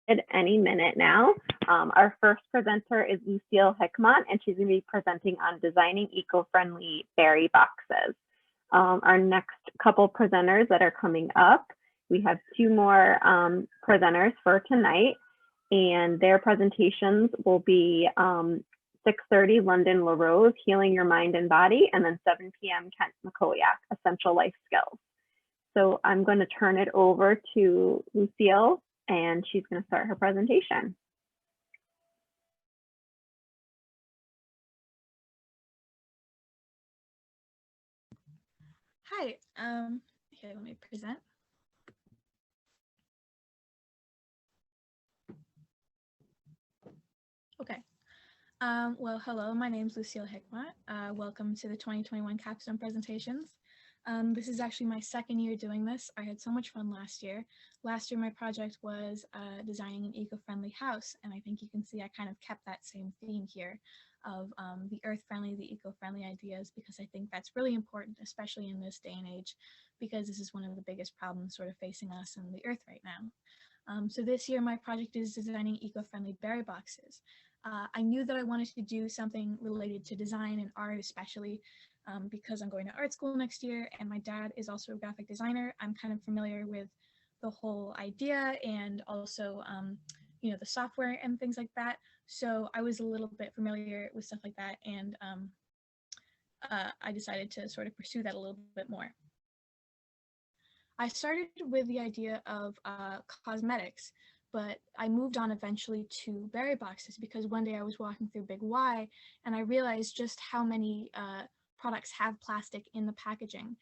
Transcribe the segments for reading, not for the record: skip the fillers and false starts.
Any minute now. Our first presenter is Lucille Hickmott, and she's going to be presenting on designing eco-friendly berry boxes. Our next couple presenters that are coming up, we have two more presenters for tonight, and their presentations will be 6:30 London LaRose, Healing Your Mind and Body, and then 7 p.m. Kent Mackowiak, Essential Life Skills. So I'm going to turn it over to Lucille, and she's going to start her presentation. Hi, here, let me present. Okay. Well, hello, my name is Lucille Hickmott. Welcome to the 2021 capstone presentations. This is actually my second year doing this. I had so much fun last year. Last year, my project was designing an eco-friendly house, and I think you can see I kind of kept that same theme here of the earth-friendly, the eco-friendly ideas, because I think that's really important, especially in this day and age, because this is one of the biggest problems sort of facing us and the earth right now. So this year, my project is designing eco-friendly berry boxes. I knew that I wanted to do something related to design and art, especially because I'm going to art school next year, and my dad is also a graphic designer. I'm kind of familiar with the whole idea and also, you know, the software and things like that. So I was a little bit familiar with stuff like that, and I decided to sort of pursue that a little bit more. I started with the idea of cosmetics, but I moved on eventually to berry boxes because one day I was walking through Big Y and I realized just how many products have plastic in the packaging.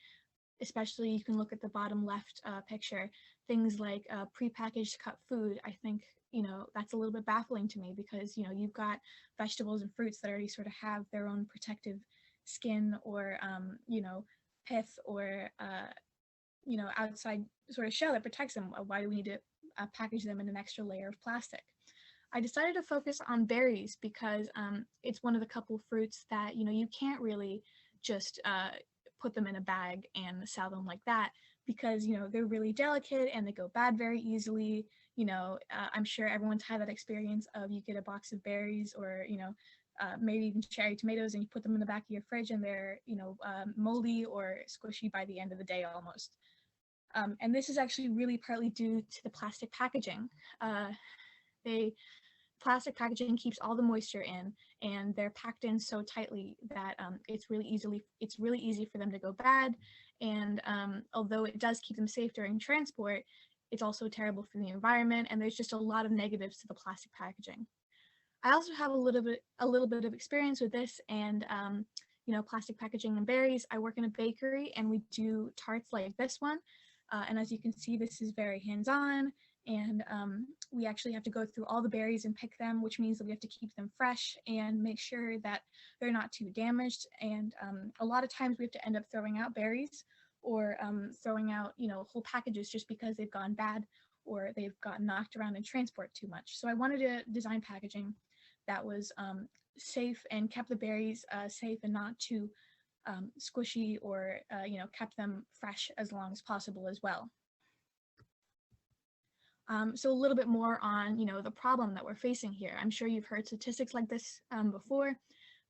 Especially, you can look at the bottom left picture, things like prepackaged cut food. I think, you know, that's a little bit baffling to me because, you know, you've got vegetables and fruits that already sort of have their own protective skin or, you know, pith or, you know, outside sort of shell that protects them. Why do we need to package them in an extra layer of plastic? I decided to focus on berries because it's one of the couple fruits that, you know, you can't really just put them in a bag and sell them like that because, you know, they're really delicate and they go bad very easily. You know, I'm sure everyone's had that experience of you get a box of berries or, you know, maybe even cherry tomatoes and you put them in the back of your fridge and they're, you know, moldy or squishy by the end of the day almost. And this is actually really partly due to the plastic packaging. Plastic packaging keeps all the moisture in, and they're packed in so tightly that it's really easy for them to go bad. And although it does keep them safe during transport, it's also terrible for the environment. And there's just a lot of negatives to the plastic packaging. I also have a little bit of experience with this, and you know, plastic packaging and berries. I work in a bakery, and we do tarts like this one. And as you can see, this is very hands-on, and we actually have to go through all the berries and pick them, which means that we have to keep them fresh and make sure that they're not too damaged. And a lot of times we have to end up throwing out berries or throwing out, you know, whole packages just because they've gone bad or they've gotten knocked around in transport too much. So I wanted to design packaging that was safe and kept the berries safe and not too squishy or, you know, kept them fresh as long as possible as well. So a little bit more on, you know, the problem that we're facing here. I'm sure you've heard statistics like this before.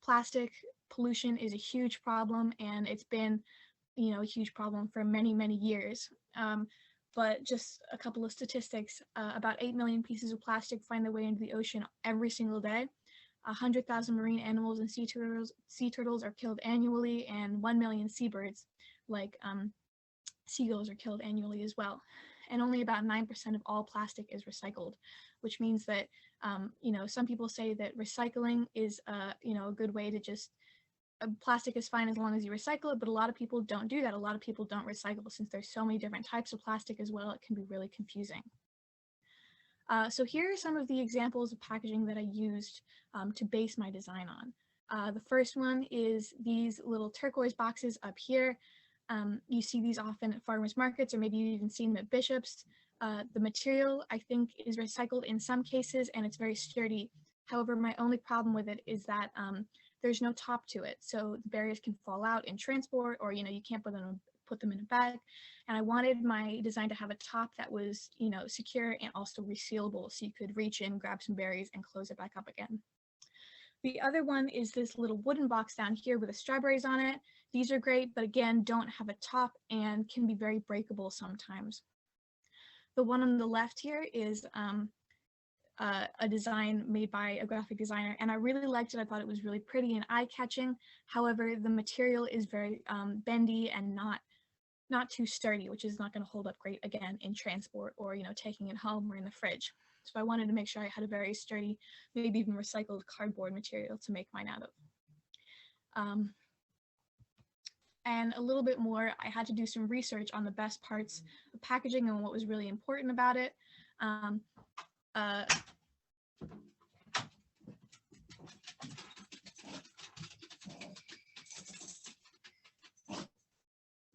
Plastic pollution is a huge problem, and it's been, you know, a huge problem for many, many years. But just a couple of statistics, about 8 million pieces of plastic find their way into the ocean every single day. 100,000 marine animals and sea turtles are killed annually, and 1 million seabirds, like seagulls, are killed annually as well. And only about 9% of all plastic is recycled, which means that, you know, some people say that recycling is, you know, a good way to just, plastic is fine as long as you recycle it, but a lot of people don't do that. A lot of people don't recycle since there's so many different types of plastic as well. It can be really confusing. So here are some of the examples of packaging that I used to base my design on. The first one is these little turquoise boxes up here. You see these often at farmers markets, or maybe you've even seen them at Bishop's. The material, I think, is recycled in some cases, and it's very sturdy. However, my only problem with it is that there's no top to it, so the berries can fall out in transport, or, you know, you can't put put them in a bag. And I wanted my design to have a top that was, secure and also resealable, so you could reach in, grab some berries, and close it back up again. The other one is this little wooden box down here with the strawberries on it. These are great, but again, don't have a top and can be very breakable sometimes. The one on the left here is a design made by a graphic designer, and I really liked it. I thought it was really pretty and eye-catching. However, the material is very bendy and not too sturdy, which is not going to hold up great again in transport or taking it home or in the fridge. So I wanted to make sure I had a very sturdy, maybe even recycled cardboard material to make mine out of. And a little bit more, I had to do some research on the best parts of packaging and what was really important about it.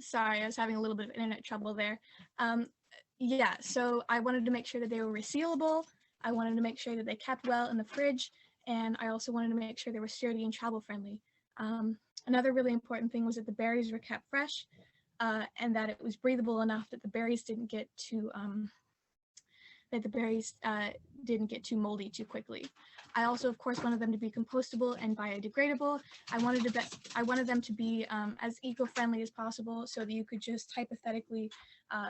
Sorry, I was having a little bit of internet trouble there. Yeah, so I wanted to make sure that they were resealable. I wanted to make sure that they kept well in the fridge, and I also wanted to make sure they were sturdy and travel friendly. Another really important thing was that the berries were kept fresh, and that it was breathable enough that the berries didn't get too moldy too quickly. I also, of course, wanted them to be compostable and biodegradable. I wanted them to be as eco-friendly as possible, so that you could just hypothetically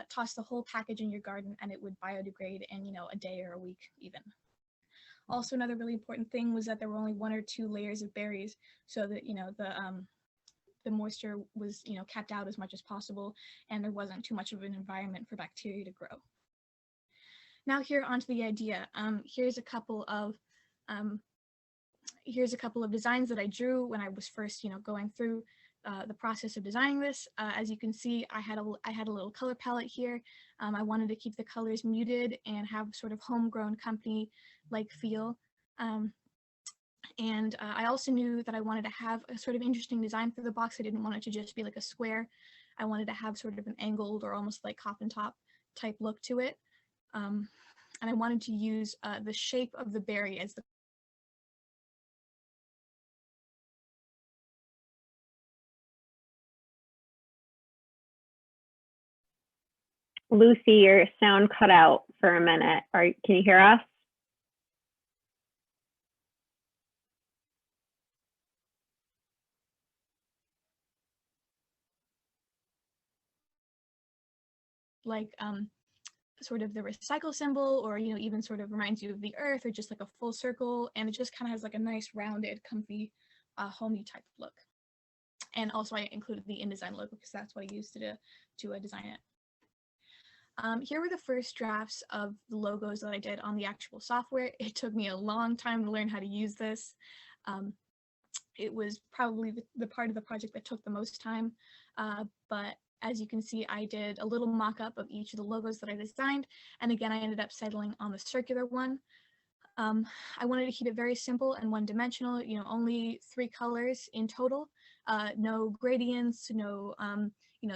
toss the whole package in your garden and it would biodegrade in a day or a week even. Also, another really important thing was that there were only 1 or 2 layers of berries, so that the moisture was kept out as much as possible, and there wasn't too much of an environment for bacteria to grow. Now here onto the idea. Here's a couple of designs that I drew when I was first, going through the process of designing this. As you can see, I had a little color palette here. I wanted to keep the colors muted and have sort of homegrown company-like feel. And I also knew that I wanted to have a sort of interesting design for the box. I didn't want it to just be like a square. I wanted to have sort of an angled or almost like coffin top type look to it. And I wanted to use the shape of the berry as the Lucy, your sound cut out for a minute. Can you hear us? like sort of the recycle symbol, or even sort of reminds you of the earth, or just like a full circle, and it just kind of has like a nice rounded, comfy, homey type look. And also I included the InDesign logo because that's what I used to design it. Here were the first drafts of the logos that I did on the actual software. It took me a long time to learn how to use this. It was probably the part of the project that took the most time, but as you can see, I did a little mock-up of each of the logos that I designed, and again, I ended up settling on the circular one. I wanted to keep it very simple and one-dimensional, only 3 colors in total, no gradients, no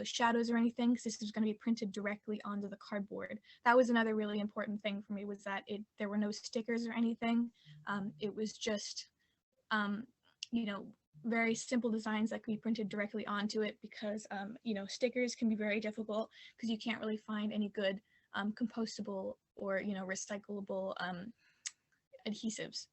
shadows or anything, because this is going to be printed directly onto the cardboard. That was another really important thing for me, was that there were no stickers or anything. It was just very simple designs that can be printed directly onto it, because stickers can be very difficult because you can't really find any good compostable or recyclable adhesives.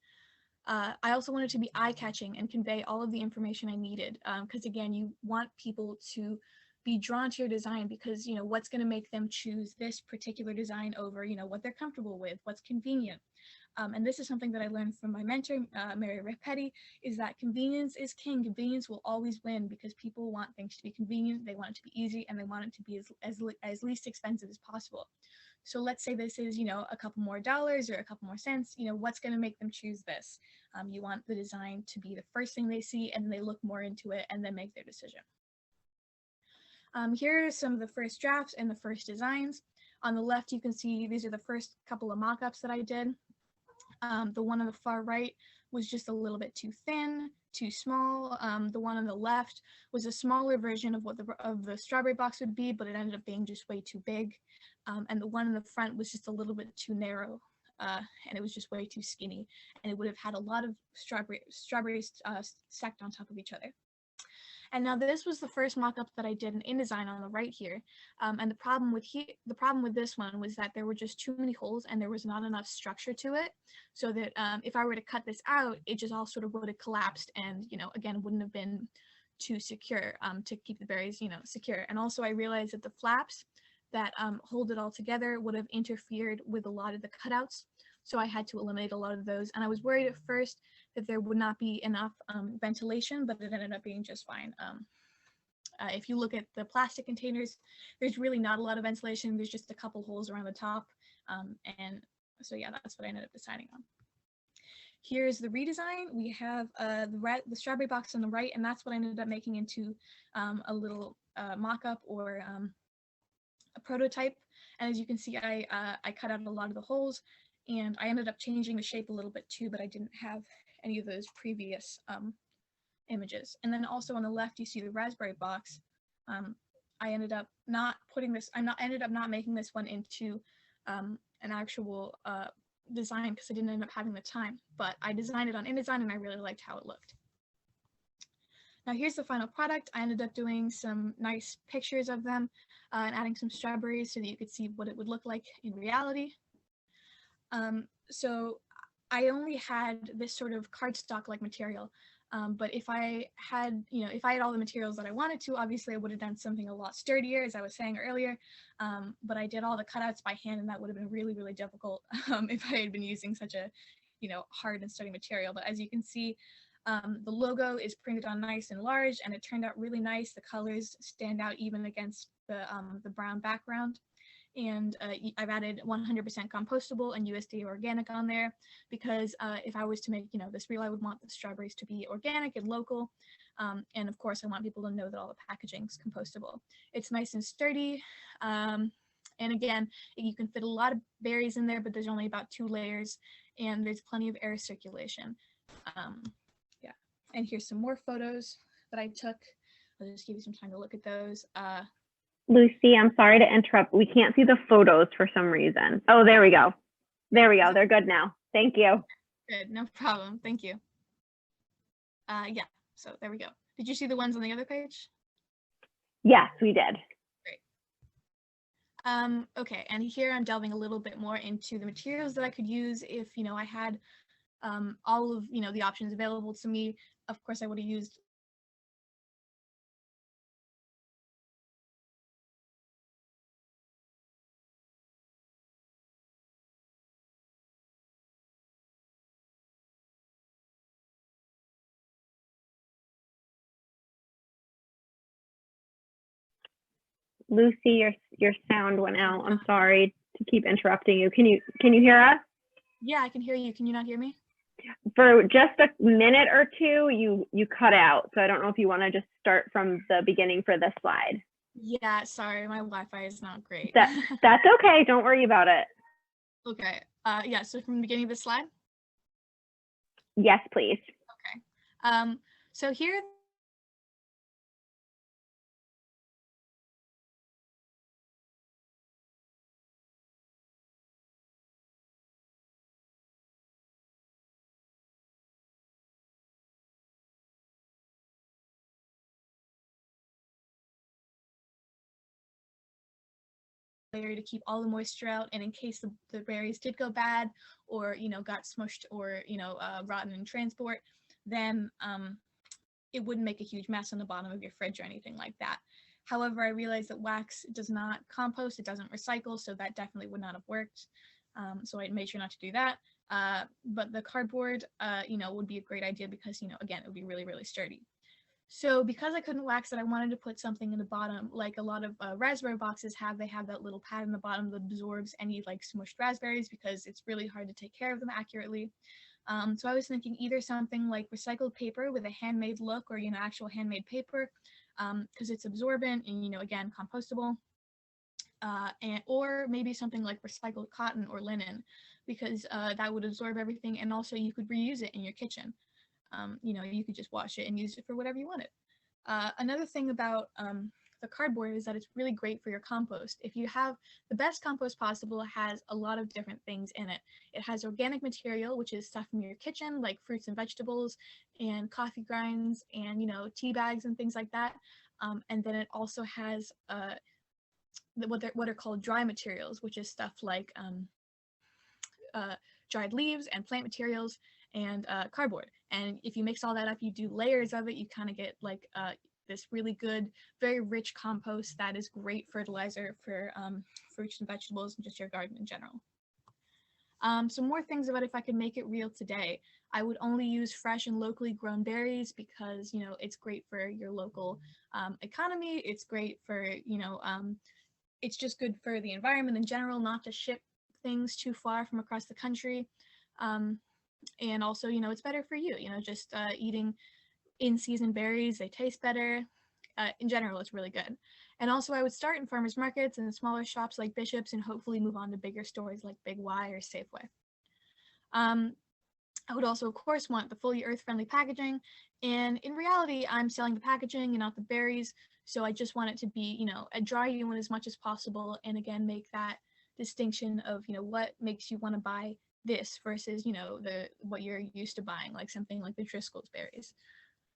I also wanted to be eye-catching and convey all of the information I needed, because again, you want people to be drawn to your design, because what's going to make them choose this particular design over what they're comfortable with, what's convenient. And this is something that I learned from my mentor, Mary Rapetti, is that convenience is king. Convenience will always win, because people want things to be convenient, they want it to be easy, and they want it to be as least expensive as possible. So let's say this is, a couple more dollars or a couple more cents, what's going to make them choose this? You want the design to be the first thing they see, and they look more into it and then make their decision. Here are some of the first drafts and the first designs. On the left, you can see these are the first couple of mock-ups that I did. The one on the far right was just a little bit too thin, too small. The one on the left was a smaller version of what the strawberry box would be, but it ended up being just way too big. And the one in the front was just a little bit too narrow, and it was just way too skinny, and it would have had a lot of strawberries stacked on top of each other. And now this was the first mock-up that I did in InDesign on the right here. And the problem with this one was that there were just too many holes and there was not enough structure to it. So that if I were to cut this out, it just all sort of would have collapsed and, again, wouldn't have been too secure to keep the berries, secure. And also I realized that the flaps that hold it all together would have interfered with a lot of the cutouts. So I had to eliminate a lot of those. And I was worried at first that there would not be enough ventilation, but it ended up being just fine. If you look at the plastic containers, there's really not a lot of ventilation. There's just a couple holes around the top. And so yeah, that's what I ended up deciding on. Here's the redesign. We have the strawberry box on the right, and that's what I ended up making into a little mock-up or a prototype. And as you can see, I cut out a lot of the holes, and I ended up changing the shape a little bit too, but I didn't have any of those previous images. And then also on the left, you see the raspberry box. I ended up not making this one into an actual design because I didn't end up having the time, but I designed it on InDesign and I really liked how it looked. Now here's the final product. I ended up doing some nice pictures of them and adding some strawberries so that you could see what it would look like in reality. So I only had this sort of cardstock-like material, but if I had all the materials that I wanted to, obviously I would have done something a lot sturdier, as I was saying earlier, but I did all the cutouts by hand, and that would have been really, really difficult if I had been using such a, hard and sturdy material. But as you can see, the logo is printed on nice and large, and it turned out really nice. The colors stand out even against the brown background. And I've added 100% compostable and USDA organic on there because if I was to make, this reel, I would want the strawberries to be organic and local. And of course, I want people to know that all the packaging is compostable. It's nice and sturdy. And again, you can fit a lot of berries in there, but there's only about 2 layers and there's plenty of air circulation. Yeah, and here's some more photos that I took. I'll just give you some time to look at those. Lucy, I'm sorry to interrupt. We can't see the photos for some reason. Oh, there we go. There we go. They're good now. Thank you. Good, no problem. Thank you. Yeah, so there we go. Did you see the ones on the other page? Yes, we did. Great. Okay, and here I'm delving a little bit more into the materials that I could use if, I had all of, the options available to me. Of course, I would have used Lucy, your sound went out. I'm sorry to keep interrupting you. Can you hear us? Yeah, I can hear you. Can you not hear me? For just a minute or two, you cut out. So I don't know if you want to just start from the beginning for this slide. Yeah, sorry, my Wi-Fi is not great. That's okay. Don't worry about it. Okay. Yeah, so from the beginning of the slide? Yes, please. Okay. So here to keep all the moisture out, and in case the berries did go bad or got smushed or rotten in transport, then it wouldn't make a huge mess on the bottom of your fridge or anything like that. However, I realized that wax does not compost, it doesn't recycle, so that definitely would not have worked. So I made sure not to do that. But the cardboard would be a great idea because again, it would be really, really sturdy. So because I couldn't wax it, I wanted to put something in the bottom, like a lot of raspberry boxes have. They have that little pad in the bottom that absorbs any like smushed raspberries because it's really hard to take care of them accurately. So I was thinking either something like recycled paper with a handmade look or, actual handmade paper because it's absorbent and, again, compostable. Or maybe something like recycled cotton or linen because that would absorb everything, and also you could reuse it in your kitchen. You could just wash it and use it for whatever you wanted. Another thing about the cardboard is that it's really great for your compost. If you have the best compost possible, has a lot of different things in it. It has organic material, which is stuff from your kitchen, like fruits and vegetables and coffee grinds and, tea bags and things like that. And then it also has what are called dry materials, which is stuff like dried leaves and plant materials and cardboard. And if you mix all that up, you do layers of it, you kind of get like this really good, very rich compost that is great fertilizer for fruits and vegetables and just your garden in general. Some more things about if I could make it real today. I would only use fresh and locally grown berries because, it's great for your local economy. It's great for, it's just good for the environment in general, not to ship things too far from across the country. And also, it's better for you, just eating in-season berries, they taste better. In general, it's really good. And also I would start in farmers markets and smaller shops like Bishop's and hopefully move on to bigger stores like Big Y or Safeway. I would also, of course, want the fully earth-friendly packaging. And in reality, I'm selling the packaging and not the berries. So I just want it to be, a dry you as much as possible. And again, make that distinction of, what makes you want to buy this versus, what you're used to buying, like something like the Driscoll's berries.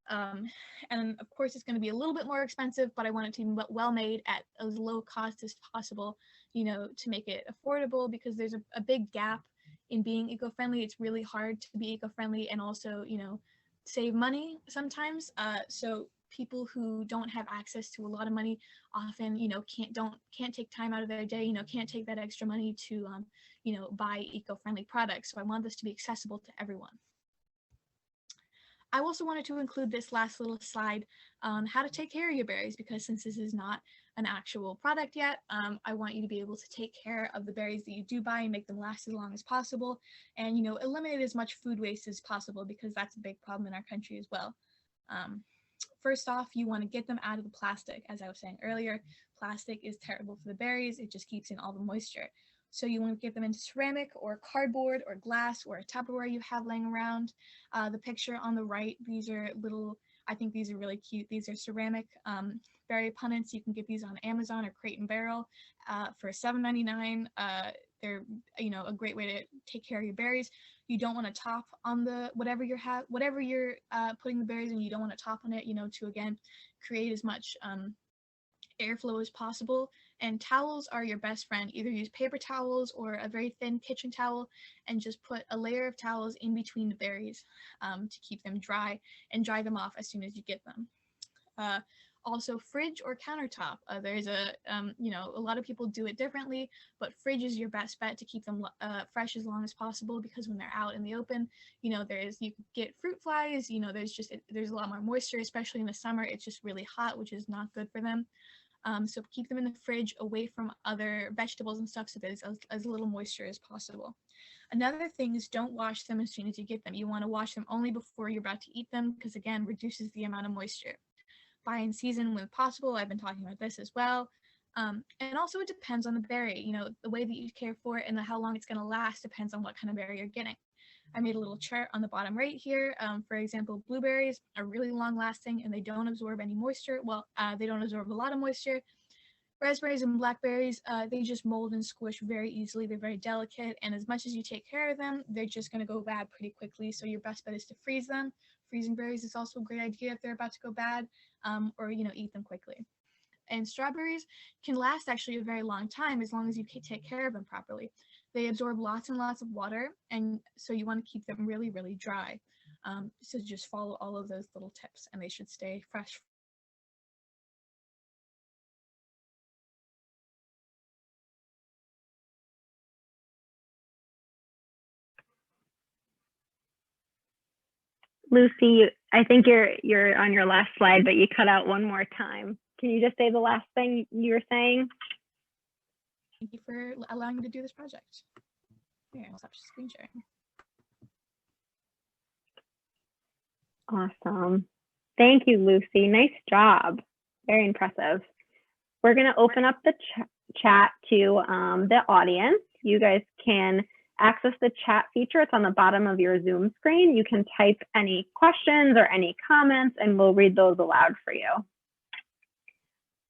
And of course, it's going to be a little bit more expensive, but I want it to be well made at as low cost as possible, to make it affordable, because there's a big gap in being eco-friendly. It's really hard to be eco-friendly and also, save money sometimes. So people who don't have access to a lot of money often, can't take time out of their day, can't take that extra money to, buy eco-friendly products. So I want this to be accessible to everyone. I also wanted to include this last little slide on how to take care of your berries, because since this is not an actual product yet, I want you to be able to take care of the berries that you do buy and make them last as long as possible, and eliminate as much food waste as possible, because that's a big problem in our country as well. First off, you want to get them out of the plastic. As I was saying earlier, plastic is terrible for the berries. It just keeps in all the moisture. So you want to get them into ceramic or cardboard or glass or a Tupperware you have laying around. The picture on the right, these are little, I think these are really cute. These are ceramic berry punnets. You can get these on Amazon or Crate and Barrel for $7.99. They're, a great way to take care of your berries. You don't want to top on the whatever you're putting the berries in. You don't want to top on it, to again create as much airflow as possible. And towels are your best friend. Either use paper towels or a very thin kitchen towel and just put a layer of towels in between the berries to keep them dry and dry them off as soon as you get them. Also, fridge or countertop. There's a lot of people do it differently, but fridge is your best bet to keep them fresh as long as possible, because when they're out in the open, you can get fruit flies. There's a lot more moisture, especially in the summer. It's just really hot, which is not good for them. So keep them in the fridge away from other vegetables and stuff, so there's as little moisture as possible. Another thing is don't wash them as soon as you get them. You want to wash them only before you're about to eat them, because again, reduces the amount of moisture. Buy in season when possible. I've been talking about this as well. And also it depends on the berry. The way that you care for it and how long it's going to last depends on what kind of berry you're getting. I made a little chart on the bottom right here. For example, blueberries are really long lasting and they don't absorb any moisture. Well, they don't absorb a lot of moisture. Raspberries and blackberries, they just mold and squish very easily. They're very delicate, and as much as you take care of them, they're just going to go bad pretty quickly. So your best bet is to freeze them. Freezing berries is also a great idea if they're about to go bad, or eat them quickly. And strawberries can last actually a very long time as long as you take care of them properly. They absorb lots and lots of water, and so you want to keep them really, really dry. So just follow all of those little tips, and they should stay fresh. Lucy, I think you're on your last slide, but you cut out one more time. Can you just say the last thing you were saying? Thank you for allowing me to do this project. Here, I'll stop screen sharing. Awesome. Thank you, Lucy. Nice job. Very impressive. We're going to open up the chat to the audience. You guys can access the chat feature. It's on the bottom of your Zoom screen. You can type any questions or any comments, and we'll read those aloud for you.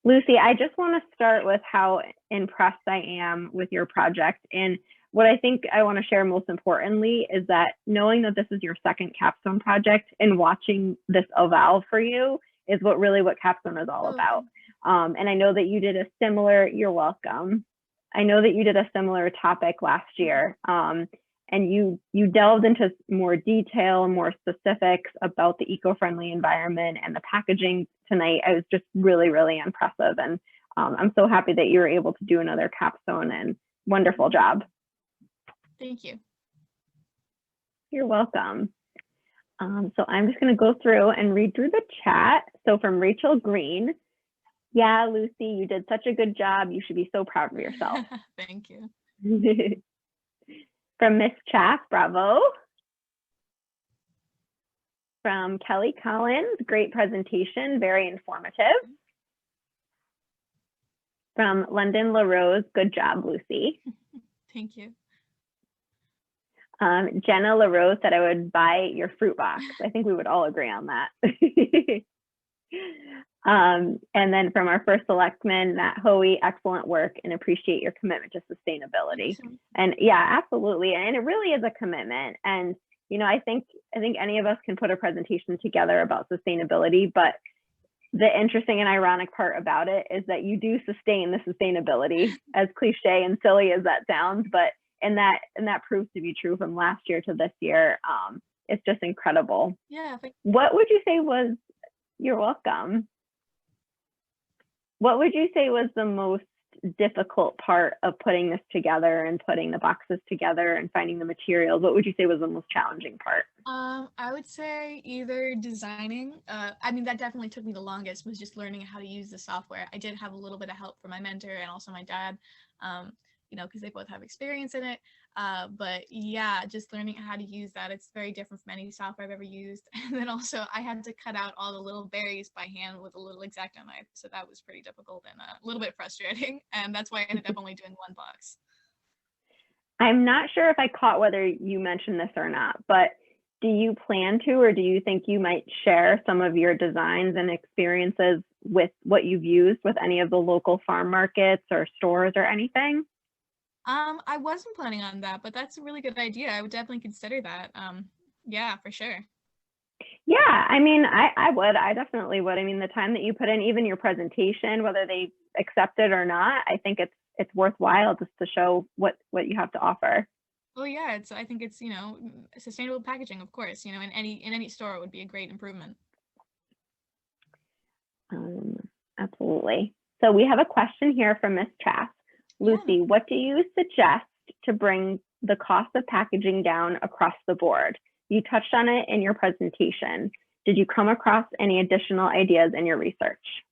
Lucy, I just want to start with how impressed I am with your project. And what I think I want to share most importantly is that knowing that this is your second capstone project and watching this evolve for you is what capstone is all about. And I know that you did a similar, you're welcome. I know that you did a similar topic last year. And you delved into more detail and more specifics about the eco-friendly environment and the packaging tonight. I was just really, really impressive. And I'm so happy that you were able to do another capstone, and wonderful job. Thank you. You're welcome. So I'm just going to go through and read through the chat. So from Rachel Green, yeah, Lucy, you did such a good job. You should be so proud of yourself. Thank you. From Miss Chaff, bravo. From Kelly Collins, great presentation, very informative. From London LaRose, good job, Lucy. Thank you. Jenna LaRose said I would buy your fruit box. I think we would all agree on that. And then from our first selectman, Matt Hoey, excellent work and appreciate your commitment to sustainability. And yeah, absolutely. And it really is a commitment. And, you know, I think any of us can put a presentation together about sustainability, but the interesting and ironic part about it is that you do sustain the sustainability, as cliche and silly as that sounds, but and that proves to be true from last year to this year. It's just incredible. Yeah. What would you say was, you're welcome. What would you say was the most difficult part of putting this together and putting the boxes together and finding the materials? What would you say was the most challenging part? I would say either designing. I mean, that definitely took me the longest, was just learning how to use the software. I did have a little bit of help from my mentor and also my dad, you know, because they both have experience in it. But yeah, just learning how to use that. It's very different from any software I've ever used. And then also I had to cut out all the little berries by hand with a little X-Acto knife. So that was pretty difficult and a little bit frustrating. And that's why I ended up only doing one box. I'm not sure if I caught whether you mentioned this or not, but do you plan to, or do you think you might share some of your designs and experiences with what you've used with any of the local farm markets or stores or anything? I wasn't planning on that, but that's a really good idea. I would definitely consider that. Yeah, for sure. Yeah, I mean, I definitely would. I mean, the time that you put in, even your presentation, whether they accept it or not, I think it's worthwhile just to show what you have to offer. Well, yeah, I think it's, you know, sustainable packaging, of course, you know, in any store it would be a great improvement. Absolutely. So we have a question here from Miss Trask. Lucy, Yeah. What do you suggest to bring the cost of packaging down across the board? You touched on it in your presentation. Did you come across any additional ideas in your research?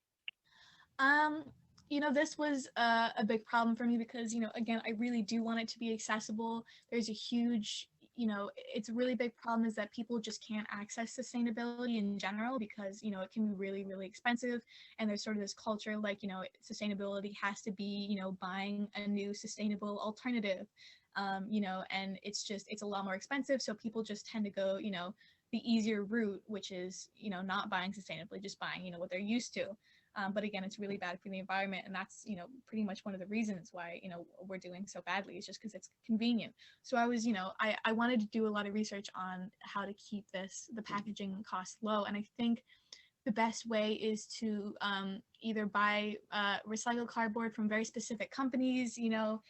You know, this was a big problem for me because, you know, again, I really do want it to be accessible. There's a huge, you know, it's a really big problem is that people just can't access sustainability in general because, you know, it can be really, really expensive. And there's sort of this culture like, you know, sustainability has to be, you know, buying a new sustainable alternative, you know, and it's a lot more expensive. So people just tend to go, you know, the easier route, which is, you know, not buying sustainably, just buying, you know, what they're used to. But again, it's really bad for the environment. And that's, you know, pretty much one of the reasons why, you know, we're doing so badly is just because it's convenient. So I was, you know, I wanted to do a lot of research on how to keep the packaging costs low. And I think the best way is to either buy recycled cardboard from very specific companies, you know,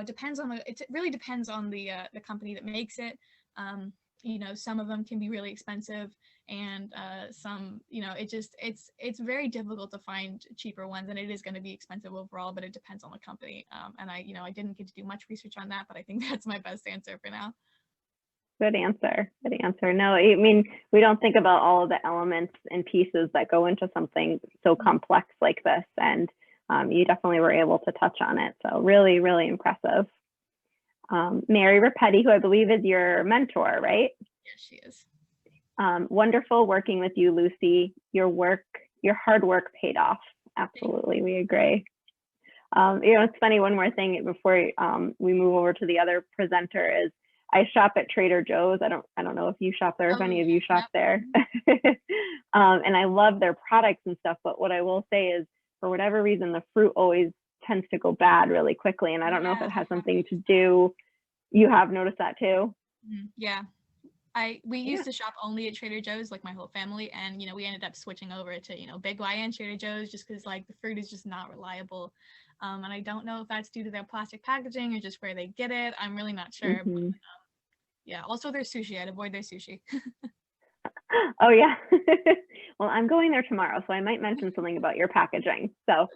depends on it really depends on the company that makes it. You know, some of them can be really expensive and some, you know, it's very difficult to find cheaper ones, and it is going to be expensive overall, but it depends on the company. And I didn't get to do much research on that, but I think that's my best answer for now. Good answer. Good answer. No, I mean, we don't think about all of the elements and pieces that go into something so complex like this. And you definitely were able to touch on it. So really, really impressive. Mary Rapetti, who I believe is your mentor, right? Yes, she is. Wonderful working with you, Lucy. Your hard work paid off. Absolutely, we agree. You know, it's funny, one more thing before we move over to the other presenter is I shop at Trader Joe's. I don't know if you shop there, if any of you shop there. And I love their products and stuff. But what I will say is, for whatever reason, the fruit always tends to go bad really quickly. And I don't know if it has something to do. You have noticed that too? Yeah. We used to shop only at Trader Joe's, like my whole family, and we ended up switching over to Big Y and Trader Joe's just because like the fruit is just not reliable, and I don't know if that's due to their plastic packaging or just where they get it. I'm really not sure. But, yeah. Also, their sushi. I'd avoid their sushi. Oh yeah. Well, I'm going there tomorrow, so I might mention something about your packaging. So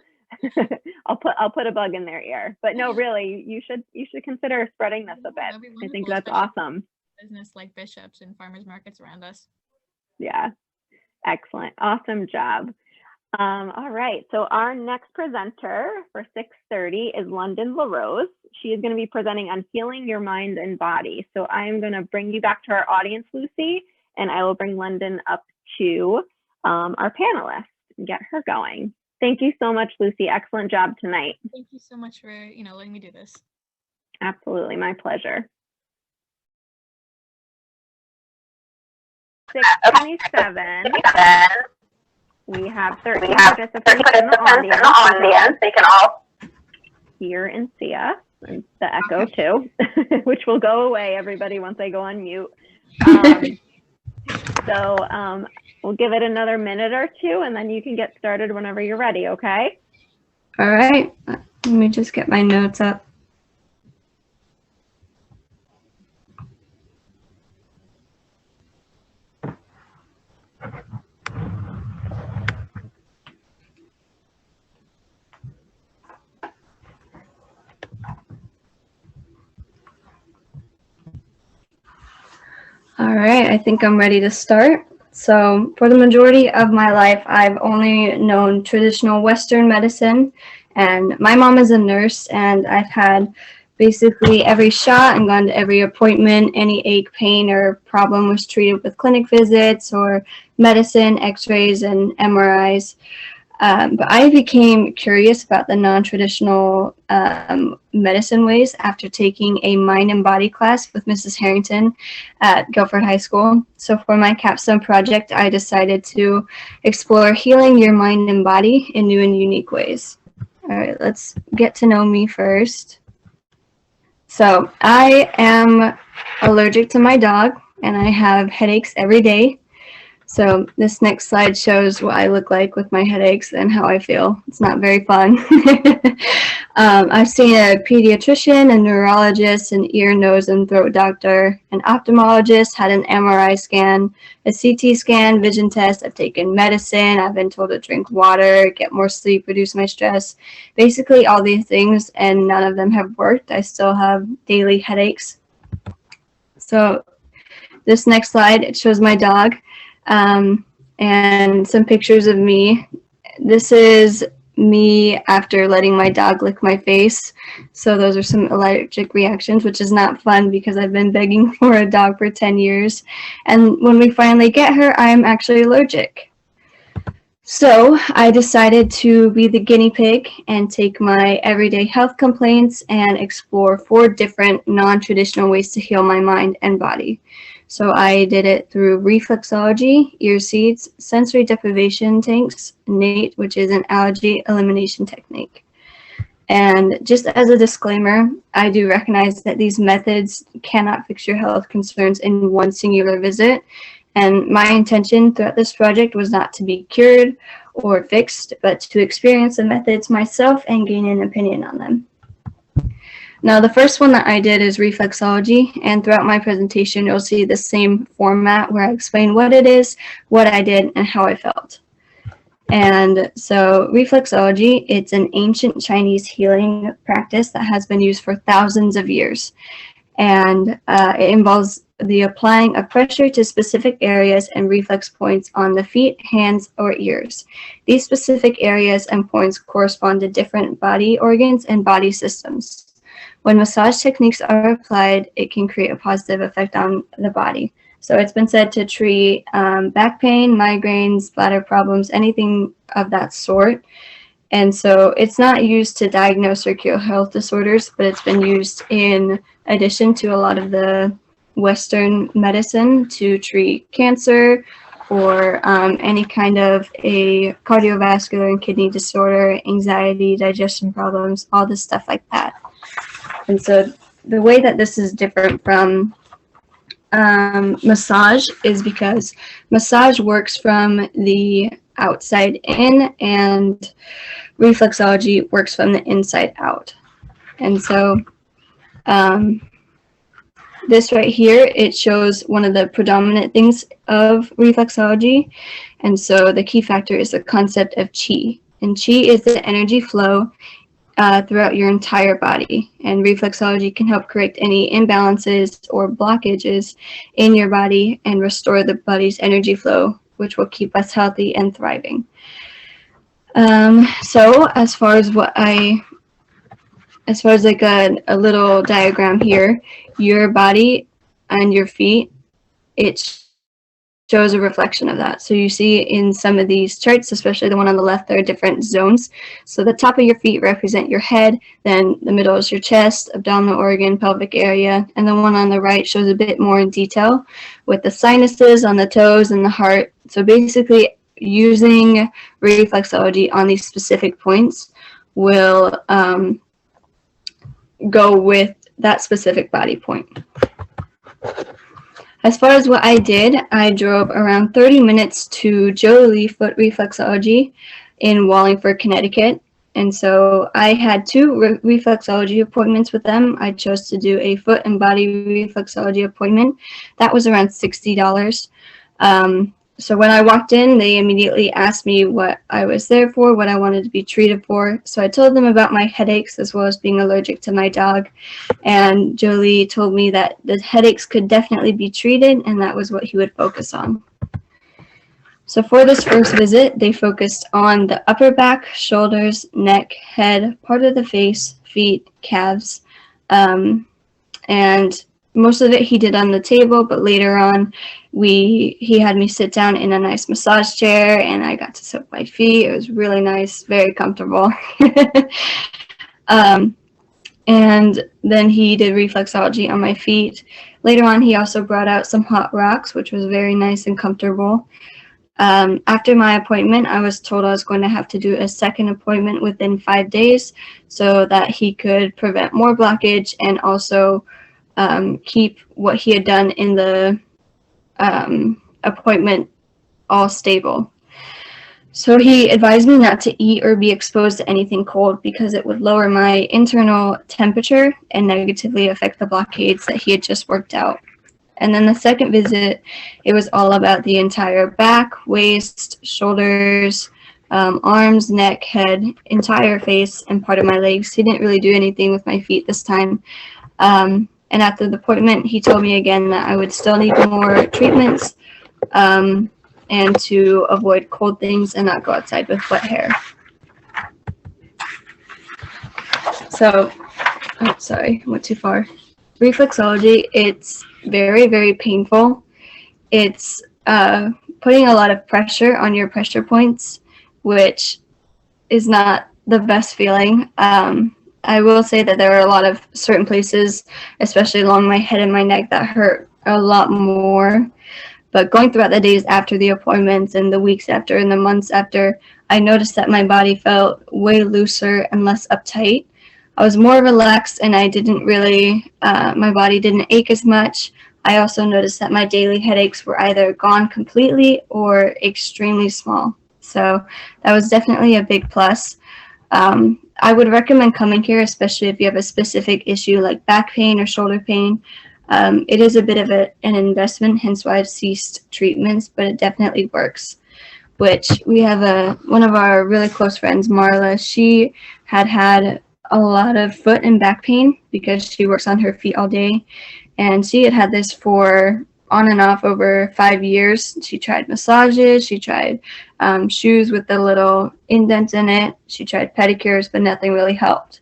I'll put a bug in their ear. But no, really, you should consider spreading this a bit. I think that's awesome. Business like Bishop's and farmers markets around us. Yeah, excellent, awesome job. All right, so our next presenter for 6:30 is London LaRose. She is going to be presenting on healing your mind and body. So I am going to bring you back to our audience, Lucy, and I will bring London up to our panelist and get her going. Thank you so much, Lucy. Excellent job tonight. Thank you so much for letting me do this. Absolutely, my pleasure. 6:27. We have 13 participants in the audience. They can all hear and see us, and the echo too, which will go away, everybody, once I go on mute. So we'll give it another minute or two, and then you can get started whenever you're ready, okay? All right. Let me just get my notes up. All right, I think I'm ready to start. So for the majority of my life, I've only known traditional Western medicine, and my mom is a nurse, and I've had basically every shot and gone to every appointment. Any ache, pain, or problem was treated with clinic visits or medicine, x-rays, and MRIs. But I became curious about the non-traditional medicine ways after taking a mind and body class with Mrs. Harrington at Guilford High School. So for my capstone project, I decided to explore healing your mind and body in new and unique ways. All right, let's get to know me first. So I am allergic to my dog, and I have headaches every day. So this next slide shows what I look like with my headaches and how I feel. It's not very fun. I've seen a pediatrician, a neurologist, an ear, nose, and throat doctor, an ophthalmologist, had an MRI scan, a CT scan, vision test. I've taken medicine. I've been told to drink water, get more sleep, reduce my stress. Basically all these things, and none of them have worked. I still have daily headaches. So this next slide, it shows my dog. And some pictures of me. This is me after letting my dog lick my face. So those are some allergic reactions, which is not fun because I've been begging for a dog for 10 years. And when we finally get her, I'm actually allergic. So I decided to be the guinea pig and take my everyday health complaints and explore 4 different non-traditional ways to heal my mind and body. So I did it through reflexology, ear seeds, sensory deprivation tanks, NATE, which is an allergy elimination technique. And just as a disclaimer, I do recognize that these methods cannot fix your health concerns in one singular visit. And my intention throughout this project was not to be cured or fixed, but to experience the methods myself and gain an opinion on them. Now, the first one that I did is reflexology, and throughout my presentation, you'll see the same format where I explain what it is, what I did, and how I felt. And so reflexology, it's an ancient Chinese healing practice that has been used for thousands of years. And it involves the applying of pressure to specific areas and reflex points on the feet, hands, or ears. These specific areas and points correspond to different body organs and body systems. When massage techniques are applied, it can create a positive effect on the body. So it's been said to treat back pain, migraines, bladder problems, anything of that sort. And so it's not used to diagnose or cure health disorders, but it's been used in addition to a lot of the Western medicine to treat cancer or any kind of a cardiovascular and kidney disorder, anxiety, digestion problems, all this stuff like that. And so the way that this is different from massage is because massage works from the outside in and reflexology works from the inside out. And so this right here, it shows one of the predominant things of reflexology. And so the key factor is the concept of chi. And chi is the energy flow throughout your entire body. And reflexology can help correct any imbalances or blockages in your body and restore the body's energy flow, which will keep us healthy and thriving. So as far as like a little diagram here, your body and your feet, it shows a reflection of that. So you see in some of these charts, especially the one on the left, there are different zones. So the top of your feet represent your head, then the middle is your chest, abdominal organ, pelvic area, and the one on the right shows a bit more in detail with the sinuses on the toes and the heart. So basically using reflexology on these specific points will go with that specific body point. As far as what I did, I drove around 30 minutes to Jolie Foot Reflexology in Wallingford, Connecticut. And so I had two reflexology appointments with them. I chose to do a foot and body reflexology appointment. That was around $60. So when I walked in, they immediately asked me what I was there for, what I wanted to be treated for. So I told them about my headaches as well as being allergic to my dog. And Jolie told me that the headaches could definitely be treated, and that was what he would focus on. So for this first visit, they focused on the upper back, shoulders, neck, head, part of the face, feet, calves, and most of it he did on the table, but later on he had me sit down in a nice massage chair and I got to soak my feet. It was really nice, very comfortable. And then he did reflexology on my feet. Later on, he also brought out some hot rocks, which was very nice and comfortable. After my appointment, I was told I was going to have to do a second appointment within 5 days so that he could prevent more blockage and also keep what he had done in the appointment all stable. So he advised me not to eat or be exposed to anything cold because it would lower my internal temperature and negatively affect the blockades that he had just worked out. And then the second visit, it was all about the entire back, waist, shoulders, arms, neck, head, entire face, and part of my legs. He didn't really do anything with my feet this time. And after the appointment, he told me again that I would still need more treatments and to avoid cold things and not go outside with wet hair. So, oh, sorry, I went too far. Reflexology, it's very, very painful. It's putting a lot of pressure on your pressure points, which is not the best feeling. I will say that there are a lot of certain places, especially along my head and my neck, that hurt a lot more. But going throughout the days after the appointments and the weeks after and the months after, I noticed that my body felt way looser and less uptight. I was more relaxed and I didn't really, my body didn't ache as much. I also noticed that my daily headaches were either gone completely or extremely small. So that was definitely a big plus. I would recommend coming here, especially if you have a specific issue like back pain or shoulder pain. It is a bit of an investment, hence why I've ceased treatments, but it definitely works. Which we have one of our really close friends, Marla. She had a lot of foot and back pain because she works on her feet all day, and she had this for on and off over 5 years. She tried massages, she tried shoes with the little indents in it, she tried pedicures, but nothing really helped.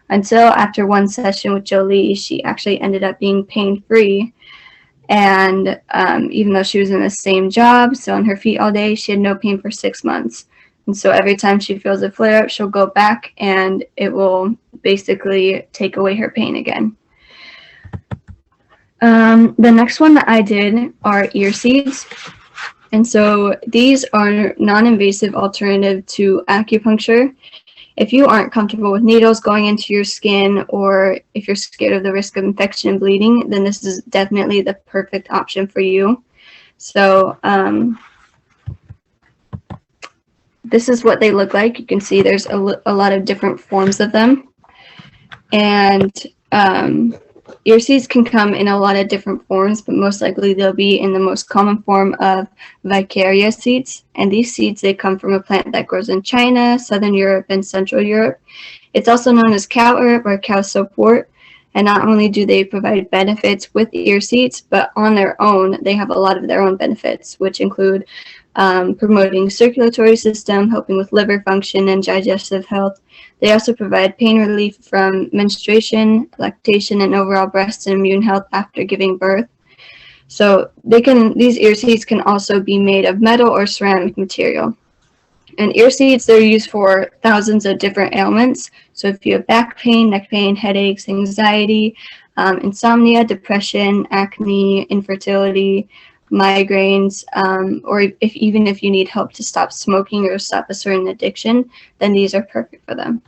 Until after one session with Jolie, she actually ended up being pain-free. And even though she was in the same job, so on her feet all day, she had no pain for 6 months. And so every time she feels a flare-up, she'll go back and it will basically take away her pain again. The next one that I did are ear seeds. And so these are non-invasive alternative to acupuncture. If you aren't comfortable with needles going into your skin, or if you're scared of the risk of infection and bleeding, then this is definitely the perfect option for you. So this is what they look like. You can see there's a lot of different forms of them. And ear seeds can come in a lot of different forms, but most likely they'll be in the most common form of Vicaria seeds. And these seeds, they come from a plant that grows in China, Southern Europe, and Central Europe. It's also known as cow herb or cow support. And not only do they provide benefits with ear seeds, but on their own, they have a lot of their own benefits, which include promoting circulatory system, helping with liver function and digestive health. They also provide pain relief from menstruation, lactation, and overall breast and immune health after giving birth. So these ear seeds can also be made of metal or ceramic material. And ear seeds, they're used for thousands of different ailments. So if you have back pain, neck pain, headaches, anxiety, insomnia, depression, acne, infertility, migraines, or even if you need help to stop smoking or stop a certain addiction, then these are perfect for them.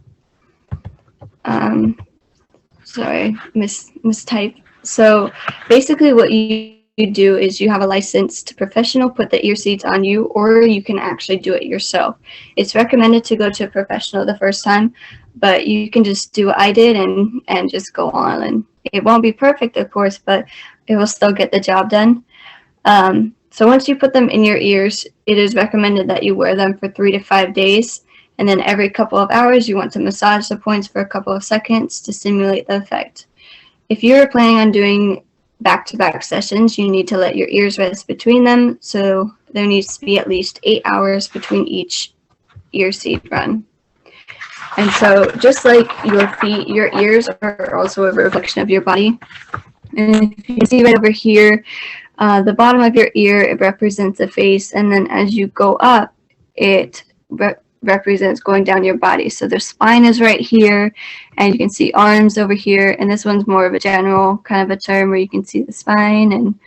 Sorry, mistyped. So basically what you do is you have a licensed professional put the ear seeds on you, or you can actually do it yourself. It's recommended to go to a professional the first time, but you can just do what I did and just go on. And it won't be perfect, of course, but it will still get the job done. So once you put them in your ears, it is recommended that you wear them for 3 to 5 days. And then every couple of hours, you want to massage the points for a couple of seconds to simulate the effect. If you're planning on doing back-to-back sessions, you need to let your ears rest between them. So there needs to be at least 8 hours between each ear seed run. And so just like your feet, your ears are also a reflection of your body. And if you can see right over here, the bottom of your ear, it represents the face, and then as you go up, it represents going down your body. So the spine is right here, and you can see arms over here, and this one's more of a general kind of a term where you can see the spine and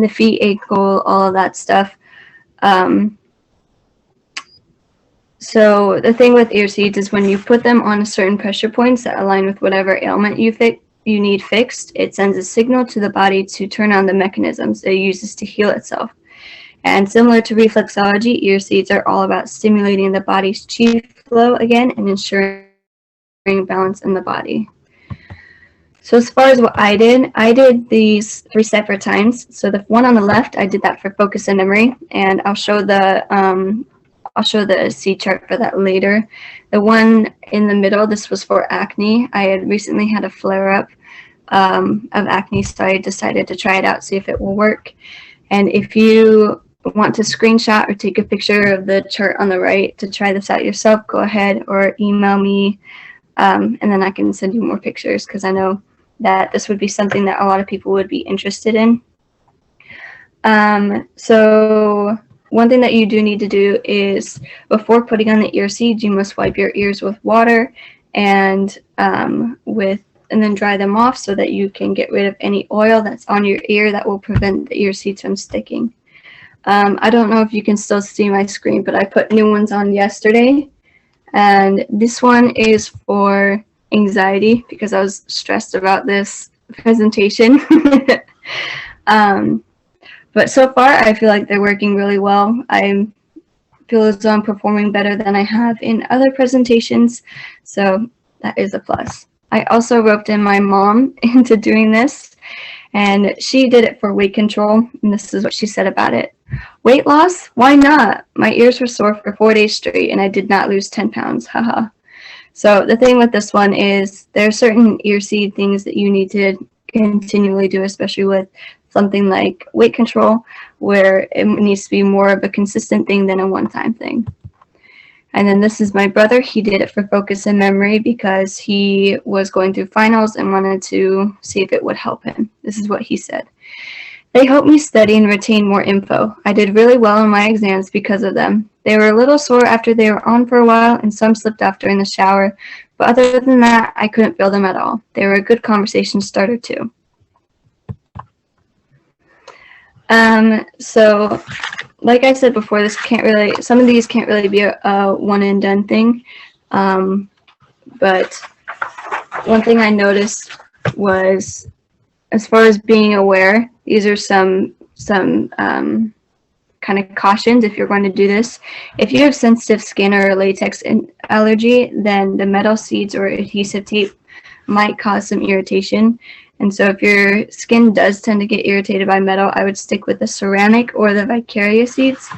the feet, ankle, all of that stuff. So the thing with ear seeds is when you put them on certain pressure points that align with whatever ailment you need fixed, it sends a signal to the body to turn on the mechanisms it uses to heal itself. And similar to reflexology, ear seeds are all about stimulating the body's chi flow again and ensuring balance in the body. So as far as what I did these 3 separate times. So the one on the left, I did that for focus and memory, and I'll show the seed chart for that later. The one in the middle, this was for acne. I had recently had a flare-up of acne, so I decided to try it out, see if it will work. And if you want to screenshot or take a picture of the chart on the right to try this out yourself, go ahead or email me, and then I can send you more pictures, because I know that this would be something that a lot of people would be interested in. So one thing that you do need to do is, before putting on the ear seeds, you must wipe your ears with water and then dry them off so that you can get rid of any oil that's on your ear that will prevent the ear seeds from sticking. I don't know if you can still see my screen, but I put new ones on yesterday. And this one is for anxiety, because I was stressed about this presentation. But so far, I feel like they're working really well. I feel as though I'm performing better than I have in other presentations, so that is a plus. I also roped in my mom into doing this, and she did it for weight control, and this is what she said about it. Weight loss? Why not? My ears were sore for 4 days straight, and I did not lose 10 pounds, haha. So the thing with this one is there are certain ear seed things that you need to continually do, especially with something like weight control, where it needs to be more of a consistent thing than a one-time thing. And then this is my brother. He did it for focus and memory because he was going through finals and wanted to see if it would help him. This is what he said. They helped me study and retain more info. I did really well in my exams because of them. They were a little sore after they were on for a while, and some slipped off during the shower. But other than that, I couldn't feel them at all. They were a good conversation starter too. So like I said before, some of these can't really be a one and done thing. But one thing I noticed was, as far as being aware, these are some kind of cautions if you're going to do this. If you have sensitive skin or latex allergy, then the metal seeds or adhesive tape might cause some irritation. And so if your skin does tend to get irritated by metal, I would stick with the ceramic or the Vicarious seeds.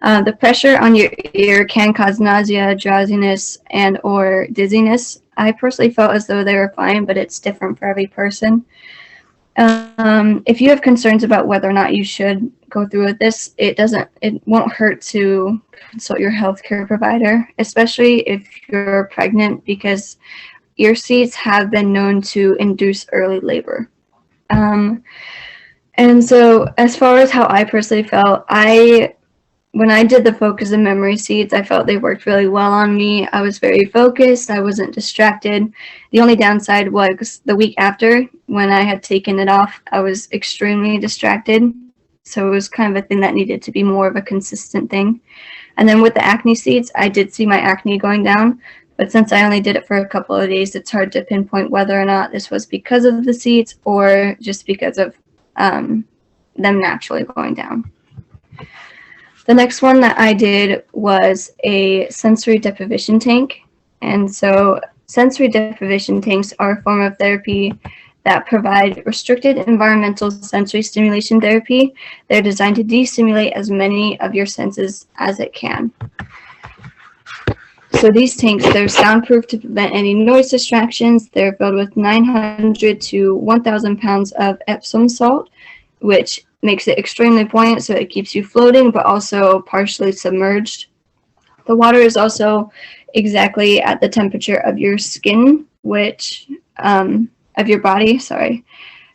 The pressure on your ear can cause nausea, drowsiness, and or dizziness. I personally felt as though they were fine, but it's different for every person. If you have concerns about whether or not you should go through with this, it won't hurt to consult your healthcare provider, especially if you're pregnant, because ear seeds have been known to induce early labor. And so as far as how I personally felt, when I did the focus and memory seeds, I felt they worked really well on me. I was very focused. I wasn't distracted. The only downside was the week after, when I had taken it off, I was extremely distracted. So it was kind of a thing that needed to be more of a consistent thing. And then with the acne seeds, I did see my acne going down. But since I only did it for a couple of days, it's hard to pinpoint whether or not this was because of the seeds or just because of them naturally going down. The next one that I did was a sensory deprivation tank. And so sensory deprivation tanks are a form of therapy that provide restricted environmental sensory stimulation therapy. They're designed to de-stimulate as many of your senses as it can. So these tanks, they're soundproof to prevent any noise distractions. They're filled with 900 to 1,000 pounds of Epsom salt, which makes it extremely buoyant, so it keeps you floating, but also partially submerged. The water is also exactly at the temperature of your skin, which, of your body,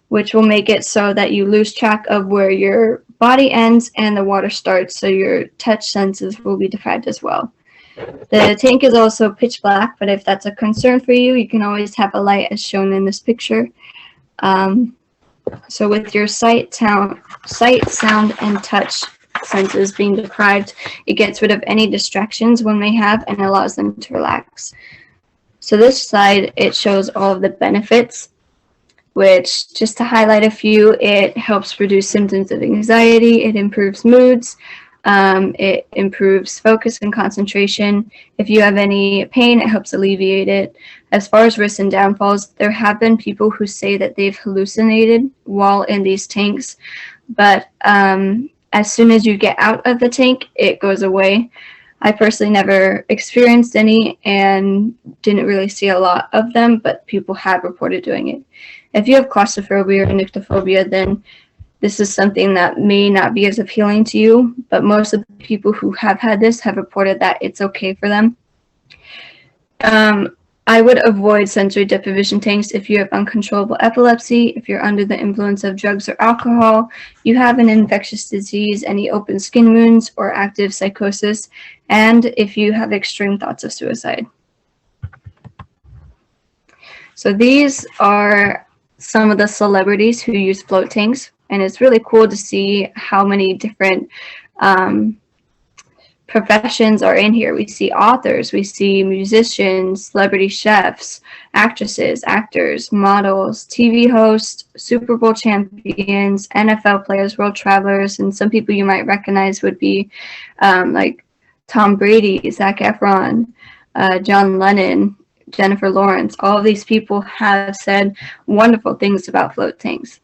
which will make it so that you lose track of where your body ends and the water starts, so your touch senses will be deprived as well. The tank is also pitch black, but if that's a concern for you, you can always have a light as shown in this picture. So with your sight, sound, and touch senses being deprived, it gets rid of any distractions one may have and allows them to relax. So this slide, it shows all of the benefits, which, just to highlight a few, it helps reduce symptoms of anxiety, it improves moods, it improves focus and concentration. If you have any pain, it helps alleviate it. As far as risks and downfalls, there have been people who say that they've hallucinated while in these tanks, but as soon as you get out of the tank, it goes away. I personally never experienced any and didn't really see a lot of them, but people have reported doing it. If you have claustrophobia or nyctophobia, then this is something that may not be as appealing to you, but most of the people who have had this have reported that it's okay for them. I would avoid sensory deprivation tanks if you have uncontrollable epilepsy, if you're under the influence of drugs or alcohol, you have an infectious disease, any open skin wounds, or active psychosis, and if you have extreme thoughts of suicide. So these are some of the celebrities who use float tanks, and it's really cool to see how many different professions are in here. We see authors, we see musicians, celebrity chefs, actresses, actors, models, TV hosts, Super Bowl champions, NFL players, world travelers, and some people you might recognize would be like Tom Brady, Zac Efron, John Lennon, Jennifer Lawrence. All of these people have said wonderful things about float tanks.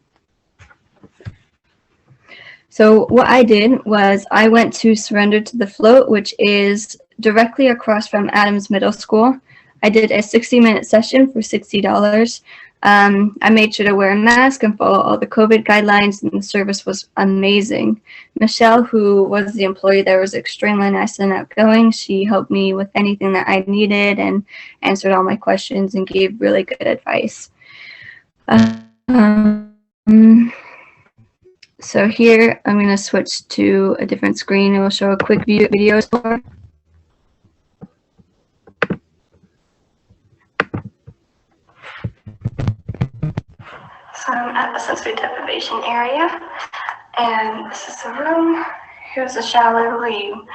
So what I did was I went to Surrender to the Float, which is directly across from Adams Middle School. I did a 60-minute session for $60. I made sure to wear a mask and follow all the COVID guidelines, and the service was amazing. Michelle, who was the employee there, was extremely nice and outgoing. She helped me with anything that I needed and answered all my questions and gave really good advice. So here I'm going to switch to a different screen and we'll show a quick video tour. So I'm at the sensory deprivation area, And this is the room. Here's the shower where you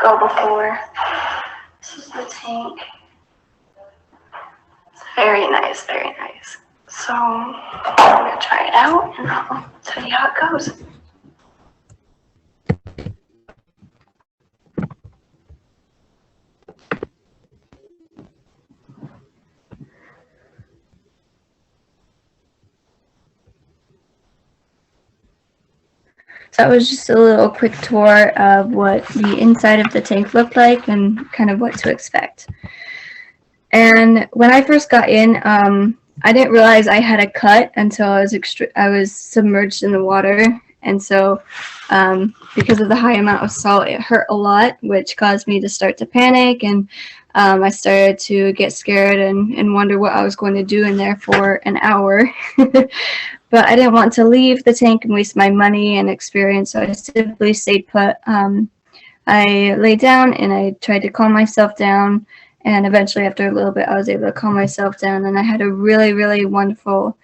go before. This is the tank. It's very nice, very nice. So I'm gonna try it out and I'll tell you how it goes. So that was just a little quick tour of what the inside of the tank looked like and kind of what to expect. And when I first got in, I didn't realize I had a cut until I was submerged in the water. And so because of the high amount of salt, it hurt a lot, which caused me to start to panic. And I started to get scared and wonder what I was going to do in there for an hour. But I didn't want to leave the tank and waste my money and experience, so I simply stayed put. I laid down and I tried to calm myself down, and eventually after a little bit I was able to calm myself down, and I had a really, really wonderful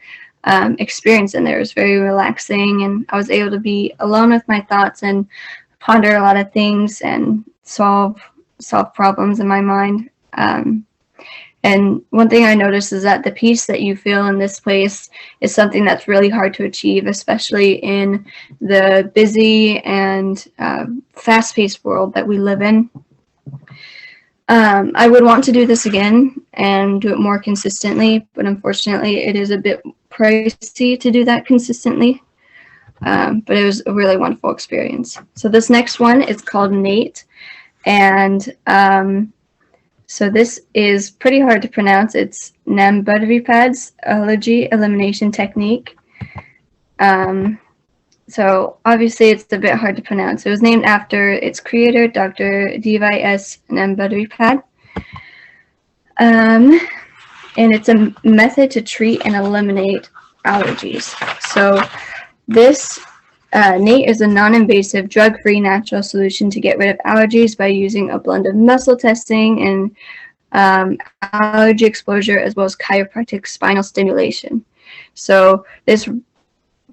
experience in there. It was very relaxing, and I was able to be alone with my thoughts and ponder a lot of things and solve problems in my mind. And one thing I noticed is that the peace that you feel in this place is something that's really hard to achieve, especially in the busy and fast-paced world that we live in. I would want to do this again and do it more consistently, but unfortunately it is a bit pricey to do that consistently. But it was a really wonderful experience. So this next one is called Nate, and so this is pretty hard to pronounce. It's Mackowiak's allergy elimination technique. So obviously it's a bit hard to pronounce. It was named after its creator, Dr. D.Y.S. Mackowiak. And it's a method to treat and eliminate allergies. So this Nate is a non-invasive, drug-free natural solution to get rid of allergies by using a blend of muscle testing and allergy exposure, as well as chiropractic spinal stimulation. So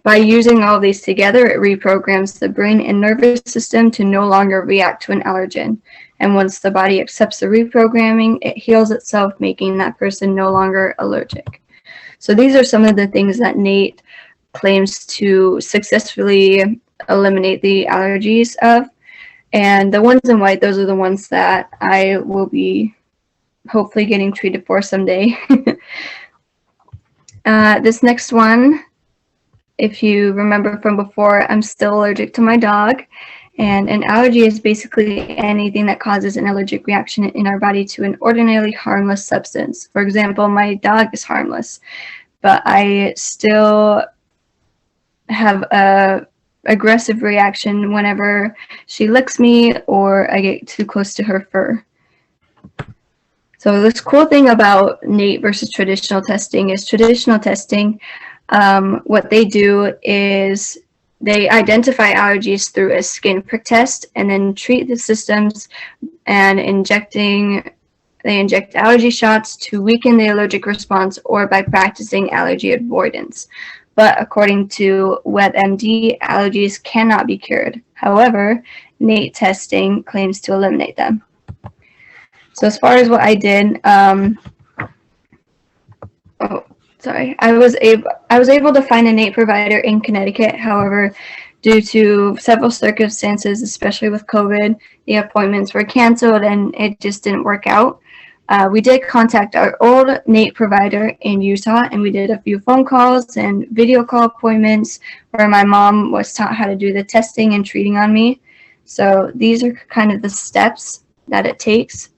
by using all these together, it reprograms the brain and nervous system to no longer react to an allergen. And once the body accepts the reprogramming, it heals itself, making that person no longer allergic. So these are some of the things that Nate claims to successfully eliminate the allergies of, and the ones in white, those are the ones that I will be hopefully getting treated for someday. This next one, if you remember from before, I'm still allergic to my dog, and an allergy is basically anything that causes an allergic reaction in our body to an ordinarily harmless substance. For example, my dog is harmless, but I still have a aggressive reaction whenever she licks me or I get too close to her fur. So this cool thing about Nate versus traditional testing is traditional testing, what they do is they identify allergies through a skin prick test and then treat the systems and they inject allergy shots to weaken the allergic response or by practicing allergy avoidance. But according to WebMD, allergies cannot be cured. However, Nate testing claims to eliminate them. So as far as what I did, I was able to find a Nate provider in Connecticut. However, due to several circumstances, especially with COVID, the appointments were canceled and it just didn't work out. We did contact our old Nate provider in Utah, and we did a few phone calls and video call appointments where my mom was taught how to do the testing and treating on me. So these are kind of the steps that it takes.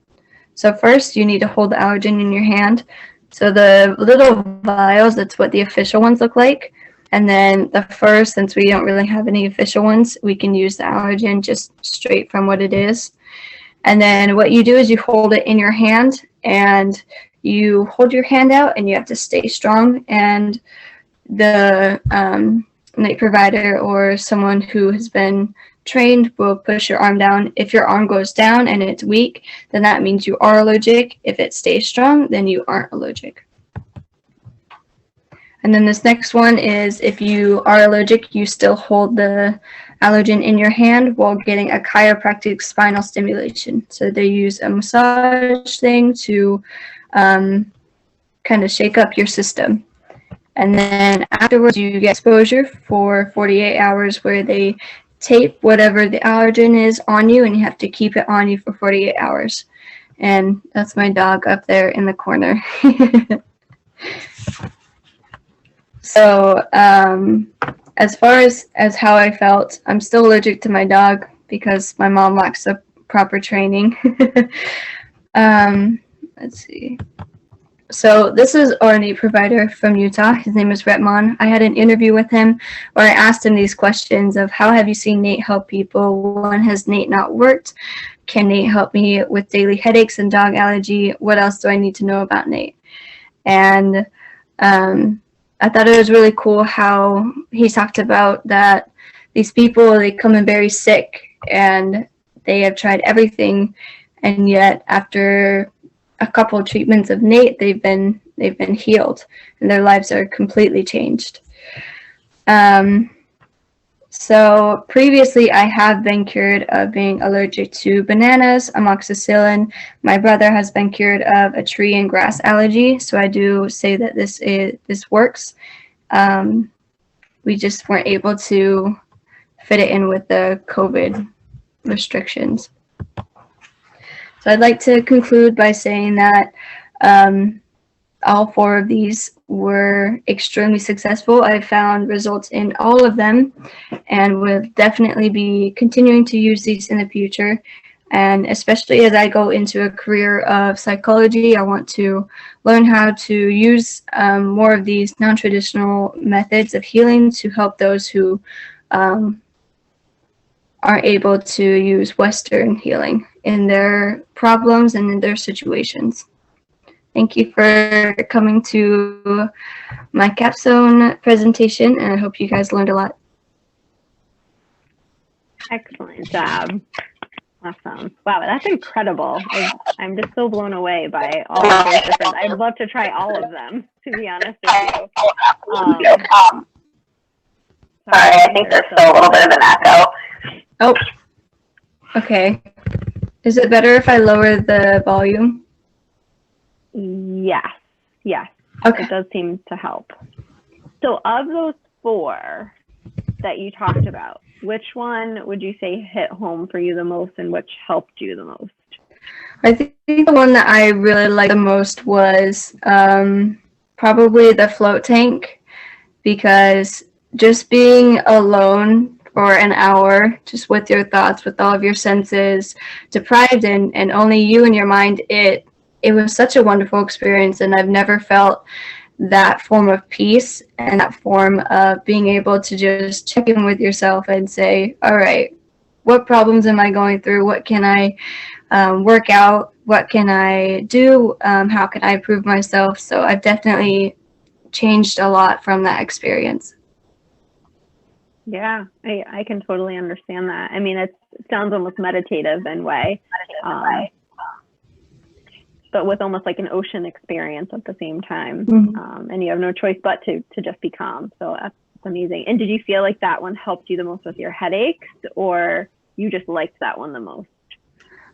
So first, you need to hold the allergen in your hand. So the little vials, that's what the official ones look like. And then the first, since we don't really have any official ones, we can use the allergen just straight from what it is. And then what you do is you hold it in your hand and you hold your hand out and you have to stay strong. And the Nate provider or someone who has been trained will push your arm down. If your arm goes down and it's weak, then that means you are allergic. If it stays strong, then you aren't allergic. And then this next one is if you are allergic, you still hold the allergen in your hand while getting a chiropractic spinal stimulation. So they use a massage thing to kind of shake up your system. And then afterwards, you get exposure for 48 hours where they tape whatever the allergen is on you, and you have to keep it on you for 48 hours. And that's my dog up there in the corner. So as far as how I felt, I'm still allergic to my dog because my mom lacks the proper training. Let's see. So this is our NATE provider from Utah. His name is Retmon. I had an interview with him where I asked him these questions of how have you seen NATE help people? When has NATE not worked? Can NATE help me with daily headaches and dog allergy? What else do I need to know about NATE? And I thought it was really cool how he talked about that these people, they come in very sick and they have tried everything, and yet after a couple of treatments of NATE, they've been healed and their lives are completely changed. So previously I have been cured of being allergic to bananas, amoxicillin. My brother has been cured of a tree and grass allergy. So I do say that this works. We just weren't able to fit it in with the COVID restrictions. So I'd like to conclude by saying that all 4 of these were extremely successful. I found results in all of them and will definitely be continuing to use these in the future. And especially as I go into a career of psychology, I want to learn how to use more of these non-traditional methods of healing to help those who are able to use Western healing in their problems and in their situations. Thank you for coming to my capstone presentation, and I hope you guys learned a lot. Excellent job. Awesome. Wow, that's incredible. I'm just so blown away by all of those different. I'd love to try all of them, to be honest with you. Sorry, I think there's still a little bit of an echo. Oh, okay. Is it better if I lower the volume? Yes. Okay. It does seem to help. So of those 4 that you talked about, which one would you say hit home for you the most and which helped you the most? I think the one that I really liked the most was probably the float tank, because just being alone for an hour, just with your thoughts, with all of your senses deprived and only you and your mind, it was such a wonderful experience, and I've never felt that form of peace and that form of being able to just check in with yourself and say, all right, what problems am I going through? What can I work out? What can I do? How can I improve myself? So I've definitely changed a lot from that experience. Yeah, I can totally understand that. I mean, it sounds almost meditative in a way. But with almost like an ocean experience at the same time. Mm-hmm. And you have no choice but to just be calm. So that's amazing. And did you feel like that one helped you the most with your headaches, or you just liked that one the most?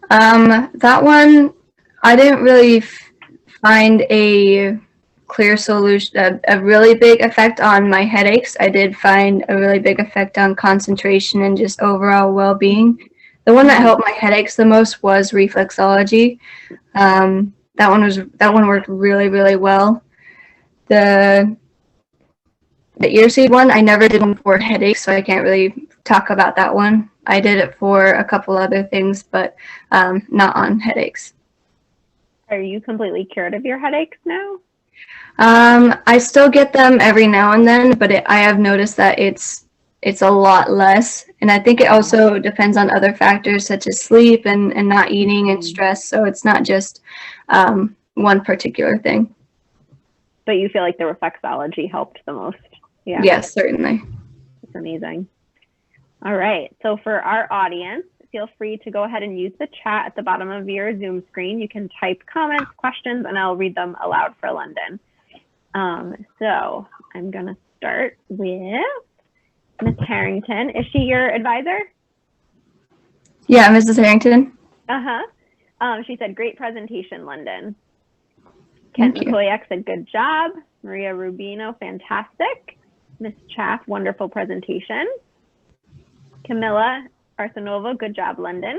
That one, I didn't really find a clear solution, a really big effect on my headaches. I did find a really big effect on concentration and just overall well-being. The one that helped my headaches the most was reflexology. That one worked really, really well. The ear seed one, I never did one for headaches, so I can't really talk about that one. I did it for a couple other things, but not on headaches. Are you completely cured of your headaches now? I still get them every now and then, but I have noticed that it's a lot less. And I think it also depends on other factors such as sleep and not eating and stress. So it's not just one particular thing. But you feel like the reflexology helped the most? Yeah. Yes, certainly. It's amazing. All right. So for our audience, feel free to go ahead and use the chat at the bottom of your Zoom screen. You can type comments, questions, and I'll read them aloud for London. So I'm going to start with Ms. Harrington. Is she your advisor? Yeah, Mrs. Harrington. She said, great presentation, London. Thank Kent you. Mackowiak said, good job. Maria Rubino, fantastic. Ms. Chaff, wonderful presentation. Camilla Arsenova, good job, London.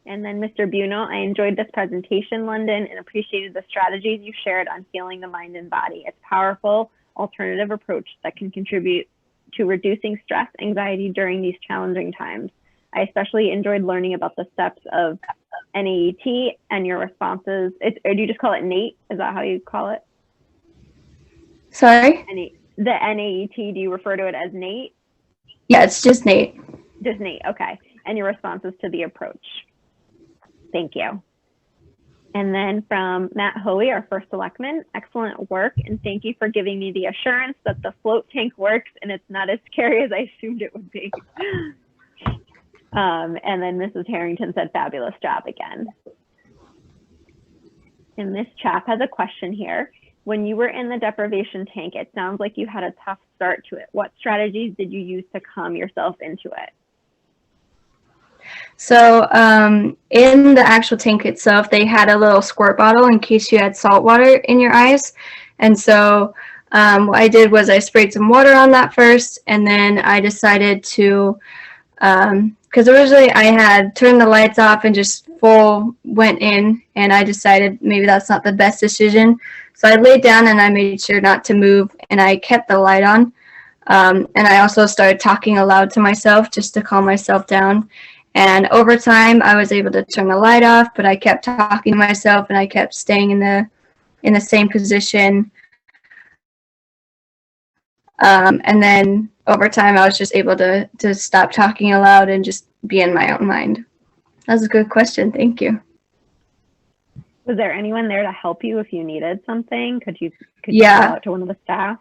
And then Mr. Buno, I enjoyed this presentation, London, and appreciated the strategies you shared on healing the mind and body. It's a powerful alternative approach that can contribute to reducing stress, anxiety during these challenging times. I especially enjoyed learning about the steps of NAET and your responses. Or do you just call it NATE? Is that how you call it? Sorry? The NAET, do you refer to it as NATE? Yeah, it's just Nate. Just NATE, okay. And your responses to the approach. Thank you. And then from Matt Hoey, our first selectman, excellent work, and thank you for giving me the assurance that the float tank works and it's not as scary as I assumed it would be. And then Mrs. Harrington said, fabulous job again. And Miss Chapp has a question here. When you were in the deprivation tank, it sounds like you had a tough start to it. What strategies did you use to calm yourself into it? So in the actual tank itself, they had a little squirt bottle in case you had salt water in your eyes. And so what I did was I sprayed some water on that first, and then I decided to, because originally I had turned the lights off and just full went in, and I decided maybe that's not the best decision. So I laid down and I made sure not to move, and I kept the light on. And I also started talking aloud to myself just to calm myself down. And over time, I was able to turn the light off, but I kept talking to myself and I kept staying in the same position. And then over time, I was just able to stop talking aloud and just be in my own mind. That was a good question. Thank you. Was there anyone there to help you if you needed something? Could you call out to one of the staff?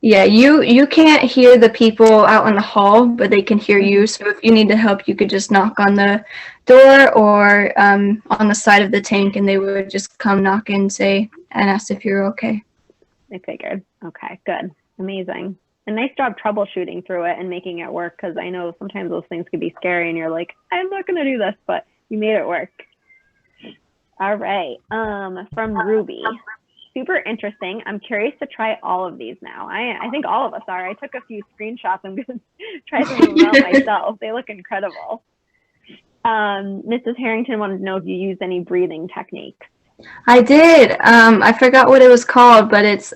Yeah, you can't hear the people out in the hall, but they can hear you. So if you need to help, you could just knock on the door or on the side of the tank, and they would just come knock and ask if you're okay. I figured. Okay, good. Amazing. And nice job troubleshooting through it and making it work, because I know sometimes those things could be scary and you're like, I'm not going to do this, but you made it work. All right. From Ruby. Super interesting. I'm curious to try all of these now. I think all of us are. I took a few screenshots. I'm going to try some of them out myself. They look incredible. Mrs. Harrington wanted to know if you used any breathing techniques. I did. I forgot what it was called, but it's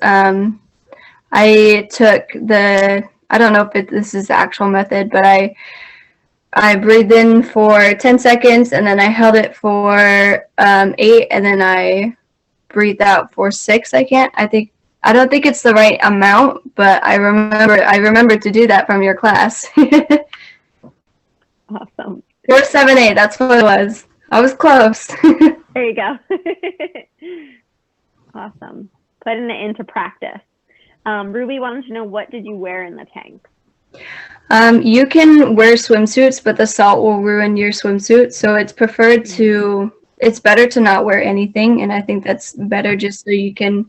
I took I don't know if this is the actual method, but I breathed in for 10 seconds and then I held it for 8, and then I breathed out for 6. I don't think it's the right amount, but I remember to do that from your class. Awesome. 4, 7, 8, that's what it was. I was close. There you go. Awesome. Putting it into practice. Ruby wanted to know, what did you wear in the tank? You can wear swimsuits, but the salt will ruin your swimsuit. So it's it's better to not wear anything. And I think that's better just so you can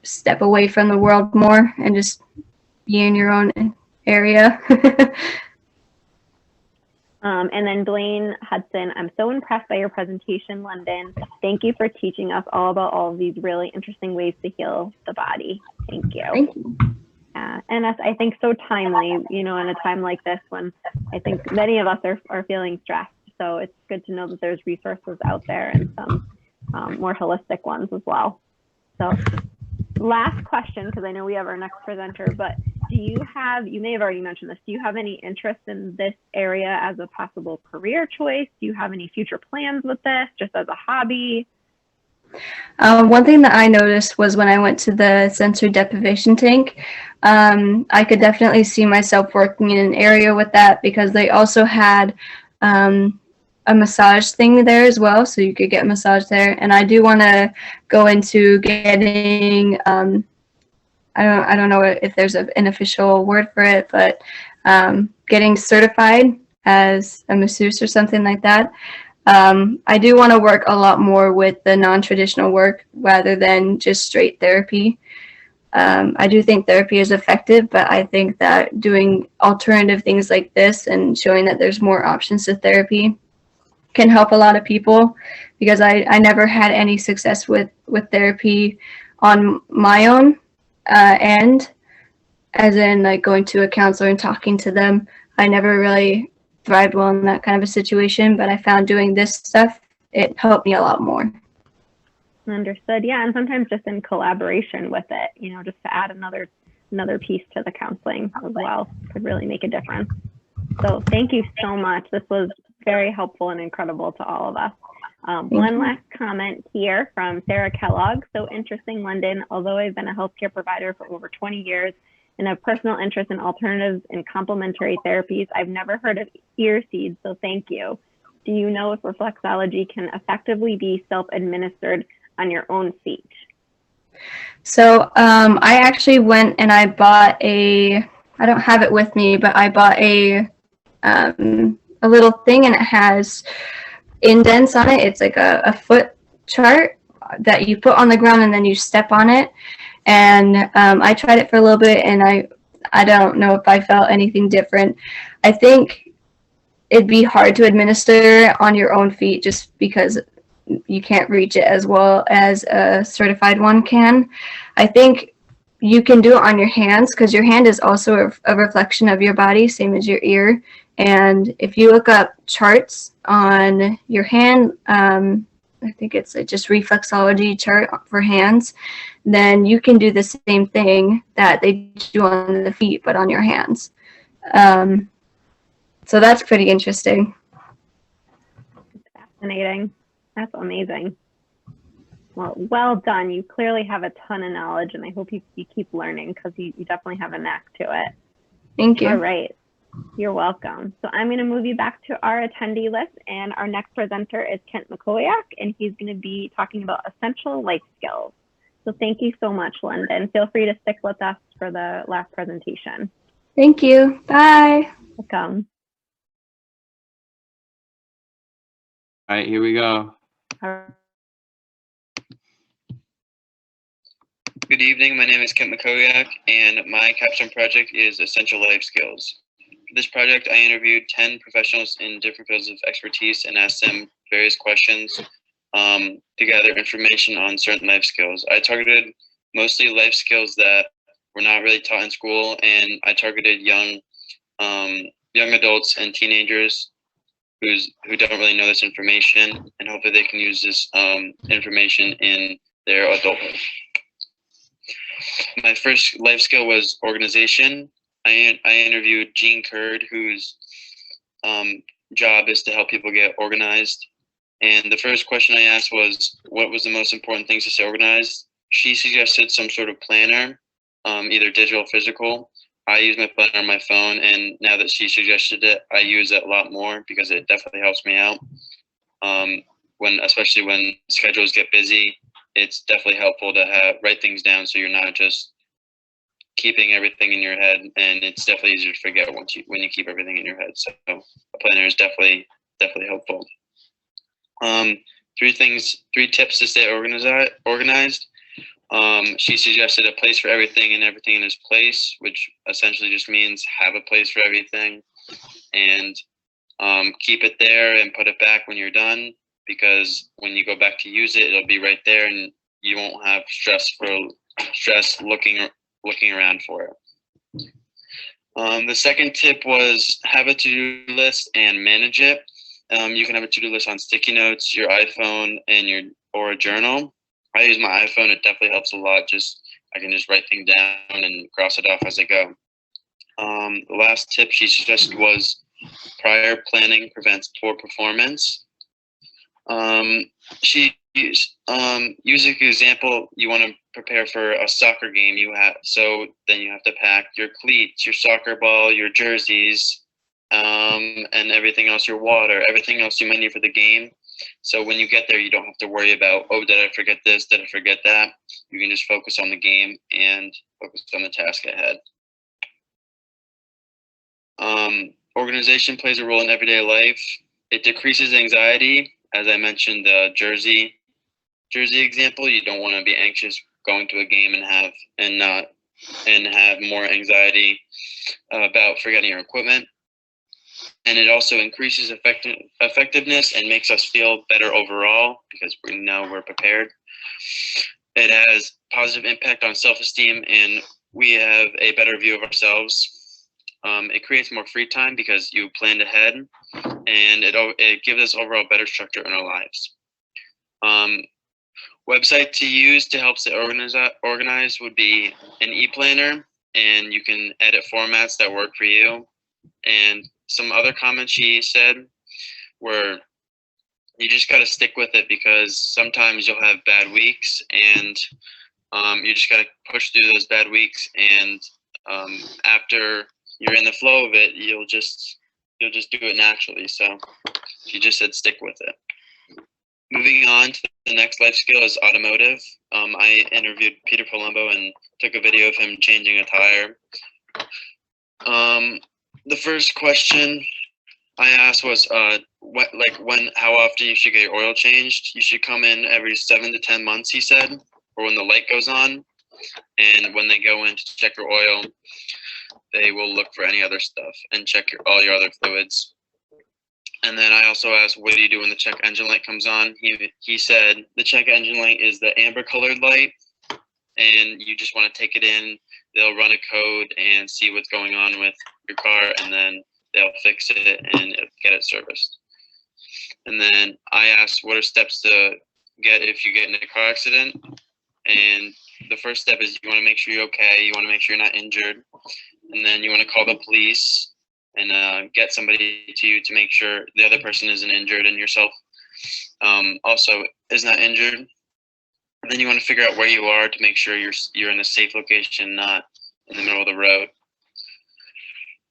step away from the world more and just be in your own area. And then Blaine Hudson, I'm so impressed by your presentation, London. Thank you for teaching us all about all of these really interesting ways to heal the body. Thank you. Thank you. And that's, I think, so timely, in a time like this when I think many of us are feeling stressed. So it's good to know that there's resources out there and some more holistic ones as well. So last question, because I know we have our next presenter, but you may have already mentioned this, do you have any interest in this area as a possible career choice? Do you have any future plans with this, just as a hobby? One thing that I noticed was when I went to the sensory deprivation tank, I could definitely see myself working in an area with that, because they also had a massage thing there as well, so you could get a massage there. And I do want to go into getting I don't know if there's an official word for it, but getting certified as a masseuse or something like that. I do want to work a lot more with the non-traditional work rather than just straight therapy. I do think therapy is effective, but I think that doing alternative things like this and showing that there's more options to therapy can help a lot of people, because I never had any success with therapy on my own end, as in like going to a counselor and talking to them. I never really thrived well in that kind of a situation, but I found doing this stuff, it helped me a lot more. Understood. Yeah, and sometimes just in collaboration with it, you know, just to add another piece to the counseling as well could really make a difference. So thank you so much. This was very helpful and incredible to all of us. One last comment here from Sarah Kellogg. So interesting, London. Although I've been a healthcare provider for over 20 years and have personal interest in alternatives and complementary therapies, I've never heard of ear seeds, so thank you. Do you know if reflexology can effectively be self-administered on your own feet? So I actually went and I bought I don't have it with me, but I bought a little thing, and it has indents on it. It's like a foot chart that you put on the ground and then you step on it. And I tried it for a little bit, and I don't know if I felt anything different. I think it'd be hard to administer on your own feet just because you can't reach it as well as a certified one can. I think you can do it on your hands, because your hand is also a reflection of your body, same as your ear. And if you look up charts on your hand, I think it's just reflexology chart for hands, then you can do the same thing that they do on the feet, but on your hands. So that's pretty interesting. Fascinating. That's amazing. Well done. You clearly have a ton of knowledge, and I hope you keep learning, because you definitely have a knack to it. Thank you. All right. You're welcome. So I'm going to move you back to our attendee list, and our next presenter is Kent Mackowiak, and he's going to be talking about essential life skills. So thank you so much, London. Feel free to stick with us for the last presentation. Thank you. Bye. Welcome. All right, here we go. Good evening, my name is Kent Mackowiak, and my capstone project is Essential Life Skills. For this project, I interviewed 10 professionals in different fields of expertise and asked them various questions to gather information on certain life skills. I targeted mostly life skills that were not really taught in school, and I targeted young adults and teenagers who don't really know this information, and hopefully they can use this information in their adulthood. My first life skill was organization. I interviewed Jean Curd, whose job is to help people get organized. And the first question I asked was, what was the most important things to stay organized? She suggested some sort of planner, either digital or physical. I use my planner on my phone, and now that she suggested it, I use it a lot more because it definitely helps me out. Especially when schedules get busy, it's definitely helpful to write things down so you're not just keeping everything in your head, and it's definitely easier to forget when you keep everything in your head. So a planner is definitely helpful. 3 tips to stay organized. She suggested a place for everything and everything in its place, which essentially just means have a place for everything, and keep it there and put it back when you're done, because when you go back to use it, it'll be right there and you won't have stress looking around for it. The second tip was have a to-do list and manage it. You can have a to-do list on sticky notes, your iPhone, or a journal. I use my iPhone. It definitely helps a lot. I can just write things down and cross it off as I go. The last tip she suggested was prior planning prevents poor performance. She used an example. You want to prepare for a soccer game. So then you have to pack your cleats, your soccer ball, your jerseys, and everything else, your water, everything else you might need for the game. So when you get there, you don't have to worry about, oh, did I forget this? Did I forget that? You can just focus on the game and focus on the task ahead. Organization plays a role in everyday life. It decreases anxiety. As I mentioned, the jersey example, you don't want to be anxious going to a game and have more anxiety about forgetting your equipment. And it also increases effectiveness and makes us feel better overall because we know we're prepared. It has positive impact on self-esteem, and we have a better view of ourselves. It creates more free time because you planned ahead, and it gives us overall better structure in our lives. Website to use to help stay organize would be an e-planner, and you can edit formats that work for you. And some other comments she said were, you just got to stick with it because sometimes you'll have bad weeks, and you just got to push through those bad weeks. And after you're in the flow of it, you'll just do it naturally. So she just said stick with it. Moving on to the next life skill is automotive. I interviewed Peter Palumbo and took a video of him changing a tire. The first question I asked was how often you should get your oil changed. You should come in every 7 to 10 months, he said, or when the light goes on. And when they go in to check your oil, they will look for any other stuff and check all your other fluids. And then I also asked, what do you do when the check engine light comes on? He said the check engine light is the amber colored light, and you just want to take it in. They'll run a code and see what's going on with your car, and then they'll fix it and get it serviced. And then I asked, what are steps to get if you get in a car accident? And the first step is you want to make sure you're okay. You want to make sure you're not injured. And then you want to call the police and get somebody to you to make sure the other person isn't injured and yourself also is not injured. And then you want to figure out where you are to make sure you're in a safe location, not in the middle of the road.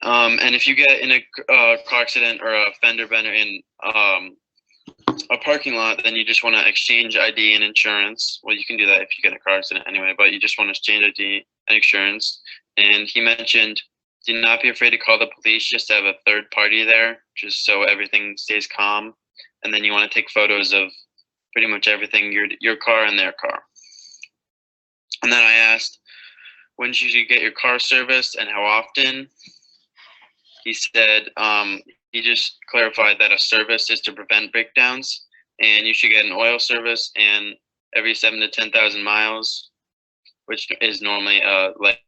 And if you get in a car accident or a fender bender in a parking lot, then you just want to exchange ID and insurance. Well, you can do that if you get in a car accident anyway, but you just want to exchange ID and insurance. And he mentioned, do not be afraid to call the police, just to have a third party there, just so everything stays calm. And then you want to take photos of pretty much everything, your car and their car. And then I asked, when should you get your car serviced and how often? He said, he just clarified that a service is to prevent breakdowns, and you should get an oil service and every 7,000 to 10,000 miles, which is normally like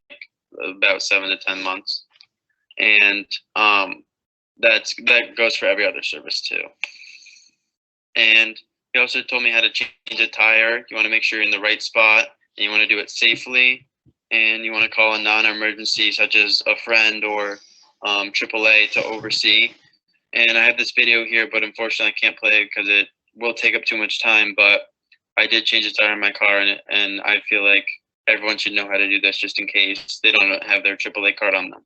about 7 to 10 months. And that goes for every other service too. And he also told me how to change a tire. You want to make sure you're in the right spot, and you want to do it safely, and you want to call a non-emergency such as a friend or AAA to oversee. And I have this video here, but unfortunately I can't play it because it will take up too much time. But I did change a tire in my car, and I feel like everyone should know how to do this just in case they don't have their AAA card on them.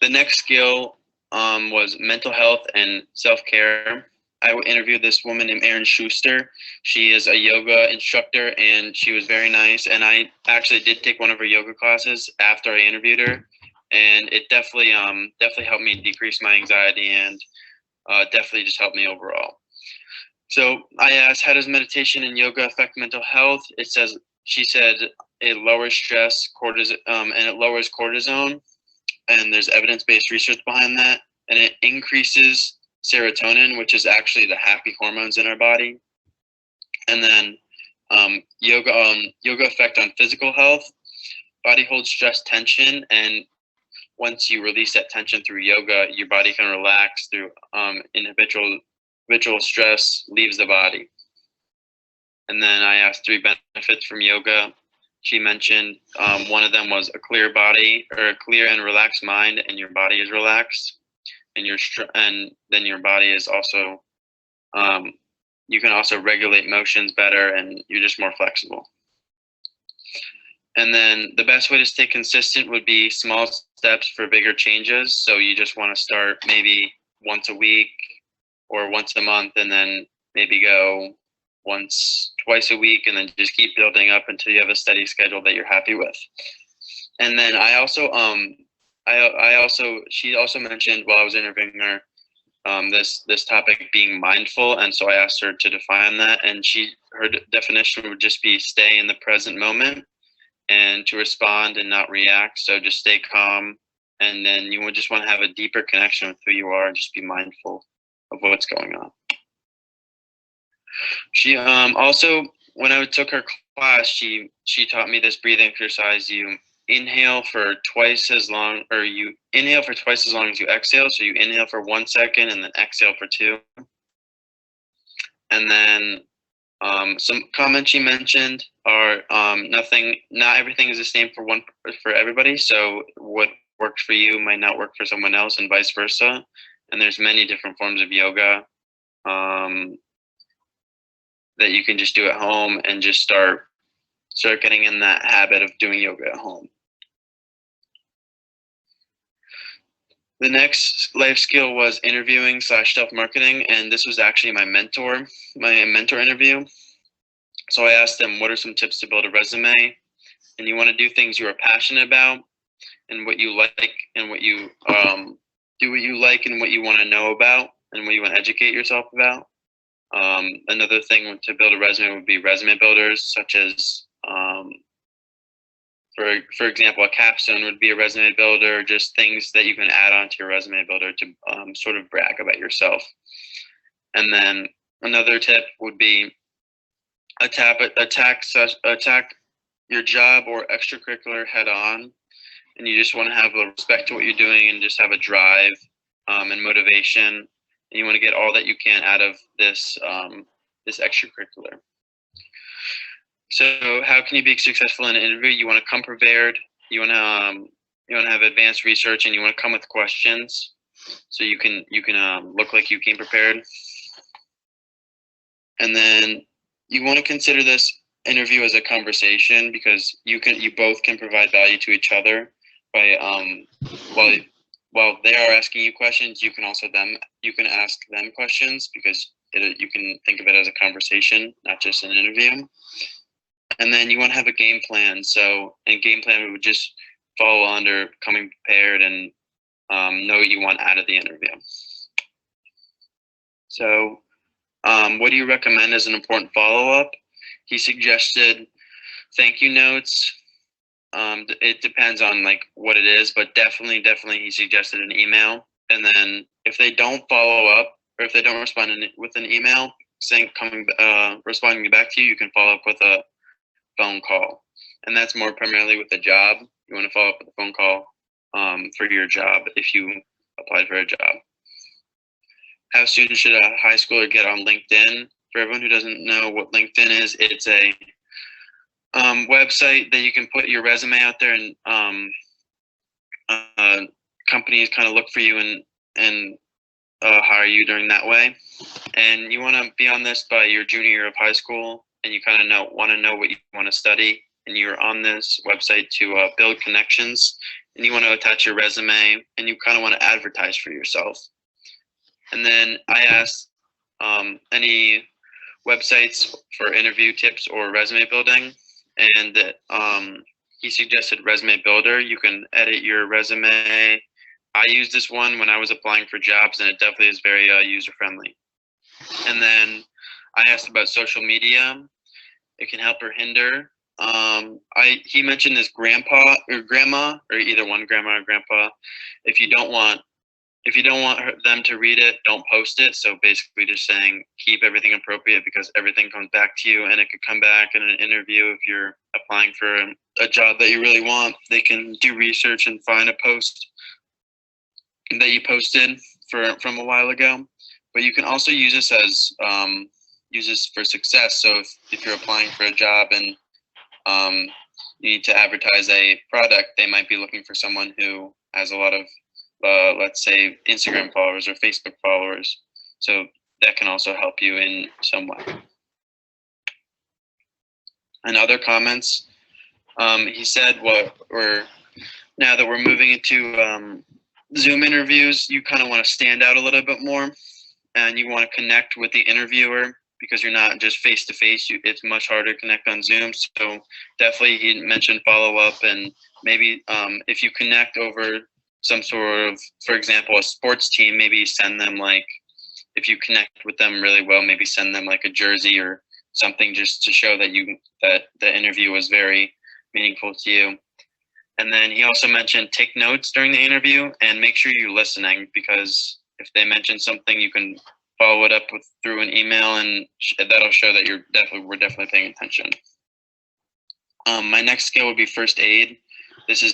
The next skill was mental health and self-care. I interviewed this woman named Erin Schuster. She is a yoga instructor, and she was very nice. And I actually did take one of her yoga classes after I interviewed her, and it definitely helped me decrease my anxiety and definitely just helped me overall. So I asked, how does meditation and yoga affect mental health? She said it lowers stress, and it lowers cortisone, and there's evidence-based research behind that, and it increases serotonin, which is actually the happy hormones in our body. And then yoga effect on physical health. Body holds stress tension, and once you release that tension through yoga, your body can relax through habitual stress leaves the body. And then I asked 3 benefits from yoga. She mentioned one of them was a clear body, or a clear and relaxed mind, and your body is relaxed, and then your body is also you can also regulate motions better, and you're just more flexible. And then the best way to stay consistent would be small steps for bigger changes. So you just want to start maybe once a week or once a month, and then maybe go twice a week, and then just keep building up until you have a steady schedule that you're happy with. And then she also mentioned while I was interviewing her this topic being mindful, and so I asked her to define that, and her definition would just be stay in the present moment and to respond and not react. So just stay calm, and then you would just want to have a deeper connection with who you are and just be mindful of what's going on. She also, when I took her class, she taught me this breathing exercise. You inhale for twice as long, or you inhale for twice as long as you exhale. So you inhale for 1 second and then exhale for 2. And then some comments she mentioned are not everything is the same for everybody. So what works for you might not work for someone else, and vice versa. And there's many different forms of yoga that you can just do at home and just start getting in that habit of doing yoga at home. The next life skill was interviewing / self-marketing, and this was actually my mentor interview. So I asked them, what are some tips to build a resume? And you want to do things you are passionate about and what you like, and what you do what you like and what you want to know about and what you want to educate yourself about. Another thing to build a resume would be resume builders, such as, for example, a capstone would be a resume builder, just things that you can add on to your resume builder to sort of brag about yourself. And then another tip would be attack your job or extracurricular head on, and you just want to have a respect to what you're doing and just have a drive and motivation, and you want to get all that you can out of this this extracurricular. So how can you be successful in an interview? You want to come prepared. You want to have advanced research, and you want to come with questions, so you can look like you came prepared. And then you want to consider this interview as a conversation, because you both can provide value to each other by while they are asking you questions, you can ask them questions, because you can think of it as a conversation, not just an interview. And then you want to have a game plan. So a game plan would just fall under coming prepared and know what you want out of the interview. So what do you recommend as an important follow-up? He suggested thank you notes. It depends on like what it is, but definitely he suggested an email. And then if they don't follow up, or if they don't respond with an email responding back to you, you can follow up with a phone call. And that's more primarily with a job. You want to follow up with a phone call for your job if you applied for a job. How soon should a high schooler get on LinkedIn? For everyone who doesn't know what LinkedIn is, it's a website that you can put your resume out there, and companies kind of look for you and hire you during that way. And you want to be on this by your junior year of high school, and you kind of want to know what you want to study, and you're on this website to build connections, and you want to attach your resume, and you kind of want to advertise for yourself. And then I asked any websites for interview tips or resume building, and he suggested Resume Builder. You can edit your resume. I used this one when I was applying for jobs, and it definitely is very user-friendly. And then I asked about social media. It can help or hinder. He mentioned this grandpa or grandma, or either one, grandma or grandpa. If you don't want them to read it, don't post it. So basically just saying keep everything appropriate, because everything comes back to you, and it could come back in an interview. If you're applying for a job that you really want, they can do research and find a post that you posted from a while ago. But you can also use this as use this for success. So if you're applying for a job and you need to advertise a product, they might be looking for someone who has a lot of let's say Instagram followers or Facebook followers. So that can also help you in some way. And other comments, he said, now that we're moving into Zoom interviews, you kind of want to stand out a little bit more, and you want to connect with the interviewer, because you're not just face to face. It's much harder to connect on Zoom. So definitely he mentioned follow up, and maybe if you connect over some sort of, for example, a sports team, maybe send them like, if you connect with them really well, maybe send them like a jersey or something just to show that that the interview was very meaningful to you. And then he also mentioned take notes during the interview and make sure you're listening, because if they mention something, you can follow it up through an email, and that'll show that we're definitely paying attention. My next skill would be first aid. This is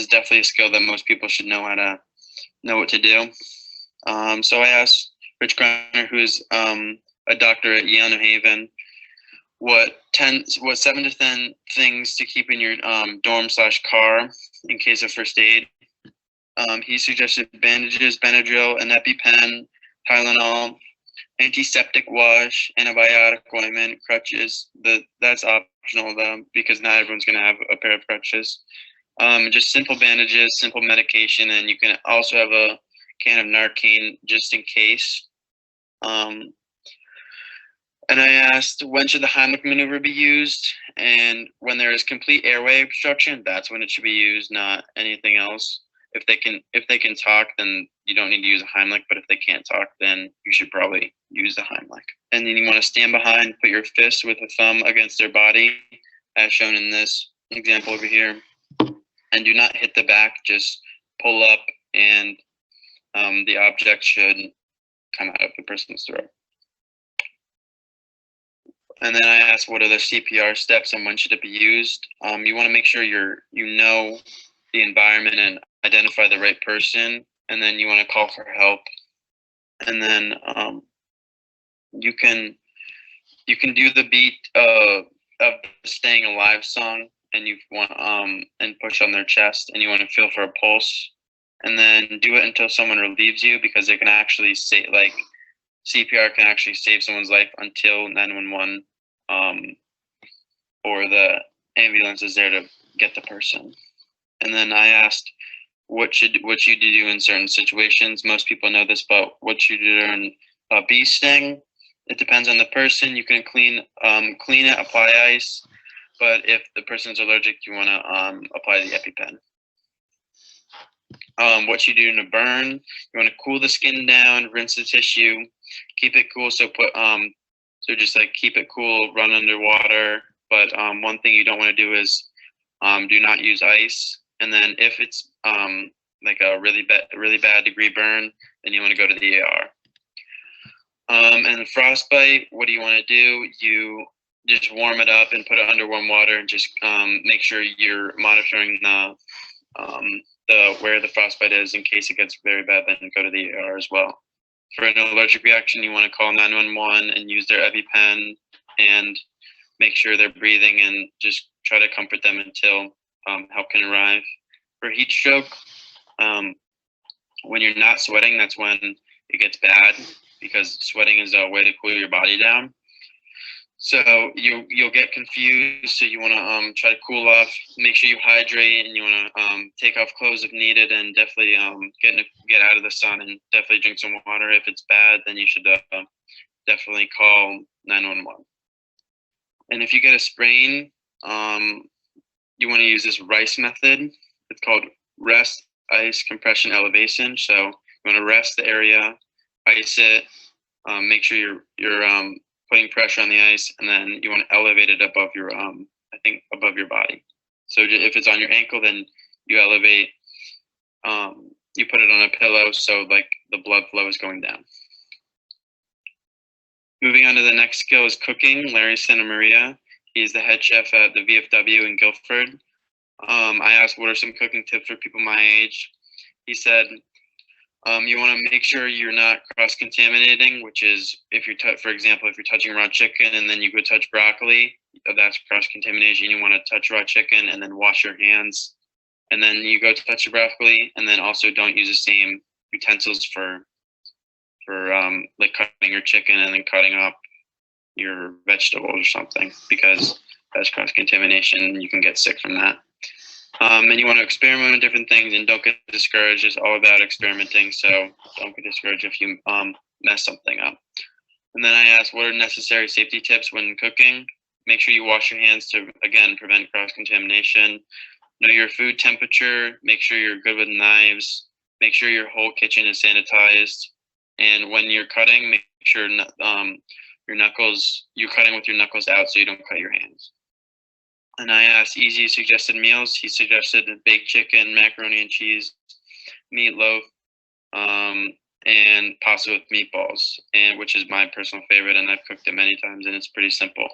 definitely a skill that most people should know what to do. So I asked Rich Greiner, who's a doctor at Yale New Haven, what 7 to 10 things to keep in your dorm/car in case of first aid. He suggested bandages, Benadryl, an EpiPen, Tylenol, antiseptic wash, antibiotic ointment, crutches. That's optional though, because not everyone's going to have a pair of crutches. Just simple bandages, simple medication, and you can also have a can of Narcan just in case. And I asked, when should the Heimlich maneuver be used? And when there is complete airway obstruction, that's when it should be used, not anything else. If they can talk, then you don't need to use a Heimlich, but if they can't talk, then you should probably use the Heimlich. And then you want to stand behind, put your fist with a thumb against their body, as shown in this example over here. And do not hit the back, just pull up, and the object should come out of the person's throat. And then I asked, what are the CPR steps and when should it be used? You want to make sure you know the environment and identify the right person, and then you want to call for help. And then you can do the beat of the Staying Alive song, and you want and push on their chest, and you want to feel for a pulse, and then do it until someone relieves you, because it can actually say, like, CPR can actually save someone's life until 911 or the ambulance is there to get the person. And then I asked, what should you do in certain situations? Most people know this, but what should you do during a bee sting? It depends on the person. You can clean it, apply ice, but if the person's allergic, you want to apply the EpiPen. What you do in a burn, you want to cool the skin down, rinse the tissue, keep it cool. So just like keep it cool, run underwater. But one thing you don't want to do is do not use ice. And then if it's like a really bad degree burn, then you want to go to the ER. And frostbite, what do you want to do? You just warm it up and put it under warm water, and just make sure you're monitoring where the frostbite is. In case it gets very bad, then go to the ER as well. For an allergic reaction, you want to call 911 and use their EpiPen and make sure they're breathing, and just try to comfort them until help can arrive. For heat stroke, when you're not sweating, that's when it gets bad, because sweating is a way to cool your body down. So you'll get confused. So you want to try to cool off, make sure you hydrate, and you want to take off clothes if needed, and definitely get out of the sun, and definitely drink some water. If it's bad, then you should definitely call 911. And if you get a sprain, you want to use this RICE method. It's called rest, ice, compression, elevation. So you want to rest the area, ice it, make sure you're putting pressure on the ice, and then you want to elevate it above your above your body. So if it's on your ankle, then you elevate, you put it on a pillow, so like the blood flow is going down. Moving on to the next skill is cooking. Larry Santa Maria, he's the head chef at the VFW in Guilford. I asked, what are some cooking tips for people my age? He said, you want to make sure you're not cross-contaminating, which is for example, if you're touching raw chicken and then you go touch broccoli, that's cross-contamination. You want to touch raw chicken and then wash your hands, and then you go touch the broccoli, and then also don't use the same utensils for like cutting your chicken and then cutting up your vegetables or something, because that's cross-contamination. You can get sick from that. And you want to experiment with different things, and don't get discouraged. It's all about experimenting, so don't get discouraged if you mess something up. And then I asked, what are necessary safety tips when cooking? Make sure you wash your hands to, again, prevent cross-contamination. know your food temperature, make sure you're good with knives, make sure your whole kitchen is sanitized, and when you're cutting, make sure you're cutting with your knuckles out so you don't cut your hands. And I asked easy suggested meals. He suggested baked chicken, macaroni and cheese, meatloaf, and pasta with meatballs, and which is my personal favorite, and I've cooked it many times, and it's pretty simple.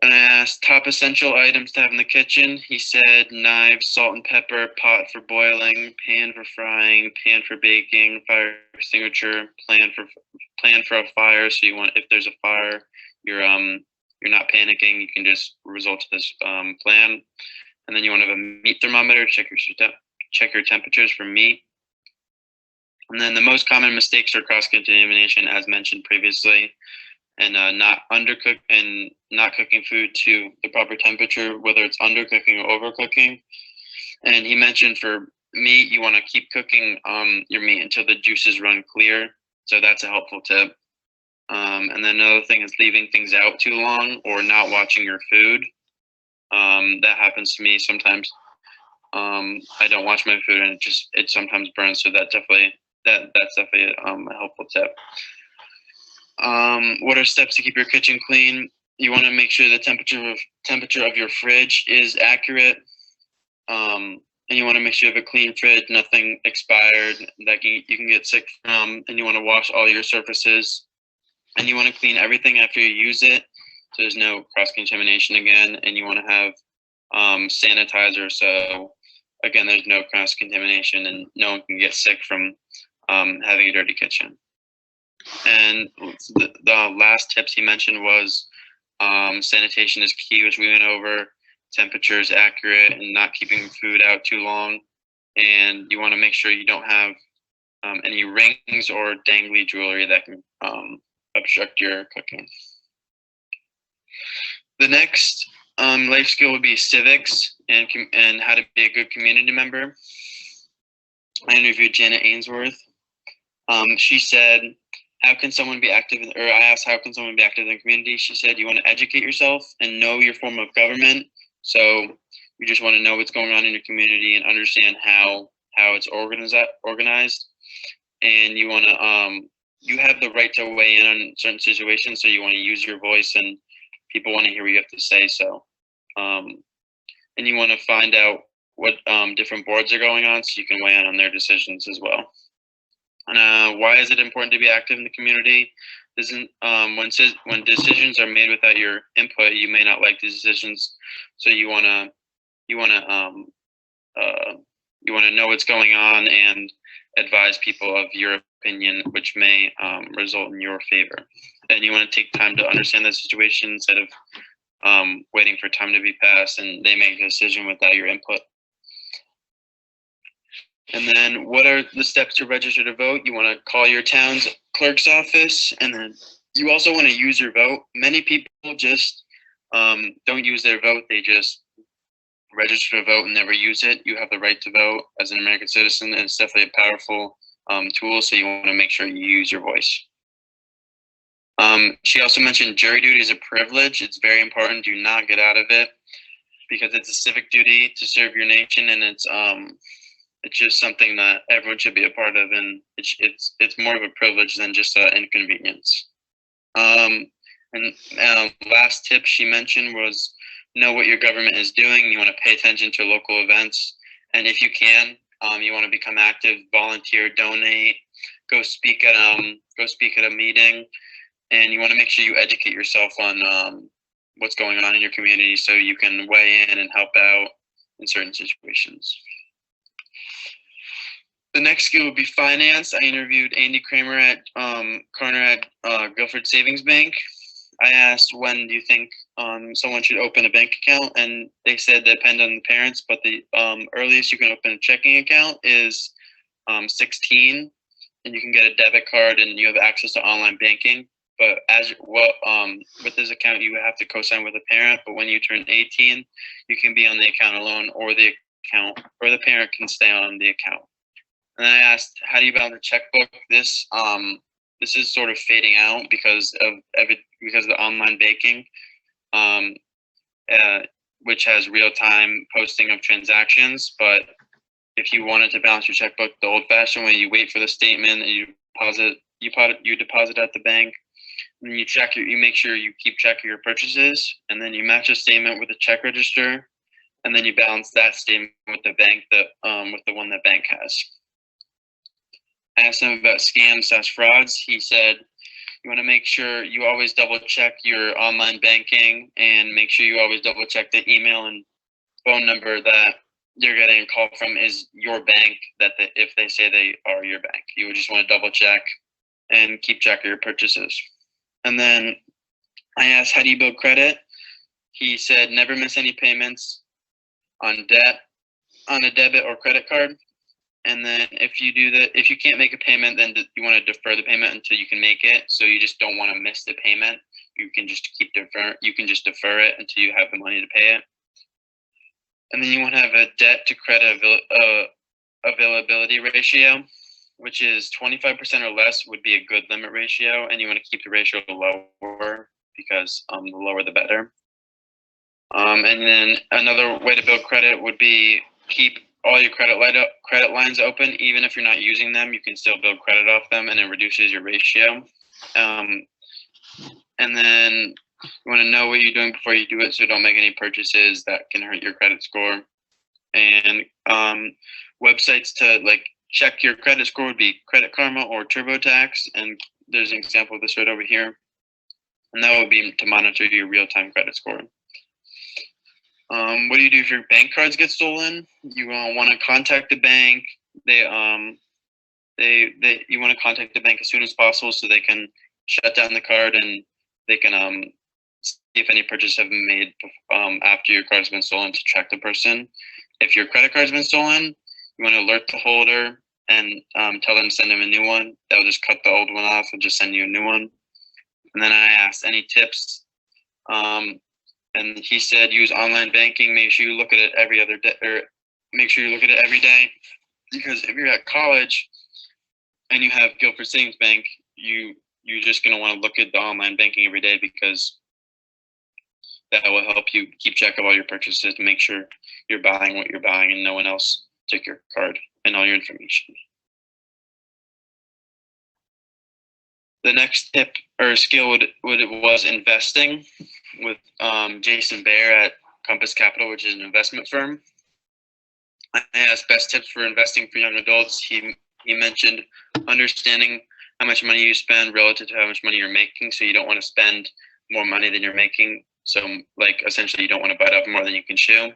And I asked top essential items to have in the kitchen. He said knives, salt and pepper, pot for boiling, pan for frying, pan for baking, fire extinguisher, plan for a fire. So you want, if there's a fire, you're not panicking. You can just resort to this plan. And then you want to have a meat thermometer, check your temperatures for meat. And then the most common mistakes are cross-contamination, as mentioned previously, and not cooking food to the proper temperature, whether it's undercooking or overcooking. And he mentioned for meat, you want to keep cooking your meat until the juices run clear. So that's a helpful tip. And then another thing is leaving things out too long or not watching your food. That happens to me sometimes. I don't watch my food and it sometimes burns. So that's definitely a helpful tip. What are steps to keep your kitchen clean? You want to make sure the temperature of your fridge is accurate. And you want to make sure you have a clean fridge, nothing expired that you can get sick from. And you want to wash all your surfaces. And you want to clean everything after you use it, so there's no cross-contamination again. And you want to have sanitizer, so again, there's no cross-contamination and no one can get sick from having a dirty kitchen. And the last tips he mentioned was sanitation is key, which we went over. Temperature is accurate and not keeping food out too long. And you want to make sure you don't have any rings or dangly jewelry that can obstruct your cooking. The next life skill would be civics and how to be a good community member. I interviewed Janet Ainsworth. She said, how can someone be active I asked, how can someone be active in the community? She said, you want to educate yourself and know your form of government. So you just want to know what's going on in your community and understand how it's organized. And you want to, you have the right to weigh in on certain situations. So you want to use your voice and people want to hear what you have to say. So, and you want to find out what different boards are going on so you can weigh in on their decisions as well. And why is it important to be active in the community? When decisions are made without your input, you may not like these decisions. So you want to know what's going on and advise people of your opinion, which may result in your favor. And you want to take time to understand the situation instead of waiting for time to be passed and they make a decision without your input. And then what are the steps to register to vote? You want to call your town's clerk's office, and then you also want to use your vote. Many people just don't use their vote. They just register to vote and never use it. You have the right to vote as an American citizen, and it's definitely a powerful tool, so you want to make sure you use your voice. She also mentioned jury duty is a privilege. It's very important. Do not get out of it because it's a civic duty to serve your nation, and it's just something that everyone should be a part of, and it's more of a privilege than just an inconvenience. And last tip she mentioned was know what your government is doing. You want to pay attention to local events, and if you can, you want to become active, volunteer, donate, go speak at a meeting, and you want to make sure you educate yourself on what's going on in your community so you can weigh in and help out in certain situations. The next skill would be finance. I interviewed Andy Kramer at Corner at Guilford Savings Bank. I asked, when do you think someone should open a bank account? And they said that depend on the parents, but the earliest you can open a checking account is 16, and you can get a debit card and you have access to online banking. But with this account, you have to co-sign with a parent. But when you turn 18, you can be on the account alone, or the parent can stay on the account. And I asked, how do you balance a checkbook? This is sort of fading out because of the online banking. which has real-time posting of transactions. But if you wanted to balance your checkbook the old-fashioned way, you wait for the statement and you deposit at the bank. And you make sure you keep track of your purchases, and then you match a statement with a check register, and then you balance that statement with the bank with the one that bank has. I asked him about scams/frauds. He said you want to make sure you always double check your online banking, and make sure you always double check the email and phone number that you're getting a call from is your bank. If they say they are your bank, you would just want to double check and keep track of your purchases. And then I asked, how do you build credit? He said, never miss any payments on a debit or credit card. And then if you can't make a payment, then you want to defer the payment until you can make it. So you just don't want to miss the payment. You can just defer it until you have the money to pay it. And then you want to have a debt to credit availability ratio, which is 25% or less would be a good limit ratio, and you want to keep the ratio lower because the lower the better. And then another way to build credit would be keep all your credit lines open. Even if you're not using them, you can still build credit off them, and it reduces your ratio. And then you want to know what you're doing before you do it, so don't make any purchases that can hurt your credit score. And websites to check your credit score would be Credit Karma or TurboTax, and there's an example of this right over here. And that would be to monitor your real-time credit score. What do you do if your bank cards get stolen? You want to contact the bank. You want to contact the bank as soon as possible so they can shut down the card, and they can see if any purchases have been made after your card's been stolen to track the person. If your credit card's been stolen, you want to alert the holder and tell them to send them a new one. They'll just cut the old one off and just send you a new one. And then I asked any tips, and he said use online banking. Make sure you look at it every other day, or make sure you look at it every day, because if you're at college and you have Guilford Savings Bank, you're just going to want to look at the online banking every day, because that will help you keep track of all your purchases to make sure you're buying what you're buying and no one else took your card and all your information. The next tip or skill was investing with Jason Baer at Compass Capital, which is an investment firm. I asked best tips for investing for young adults. He mentioned understanding how much money you spend relative to how much money you're making, so you don't want to spend more money than you're making. So essentially you don't want to bite off more than you can chew.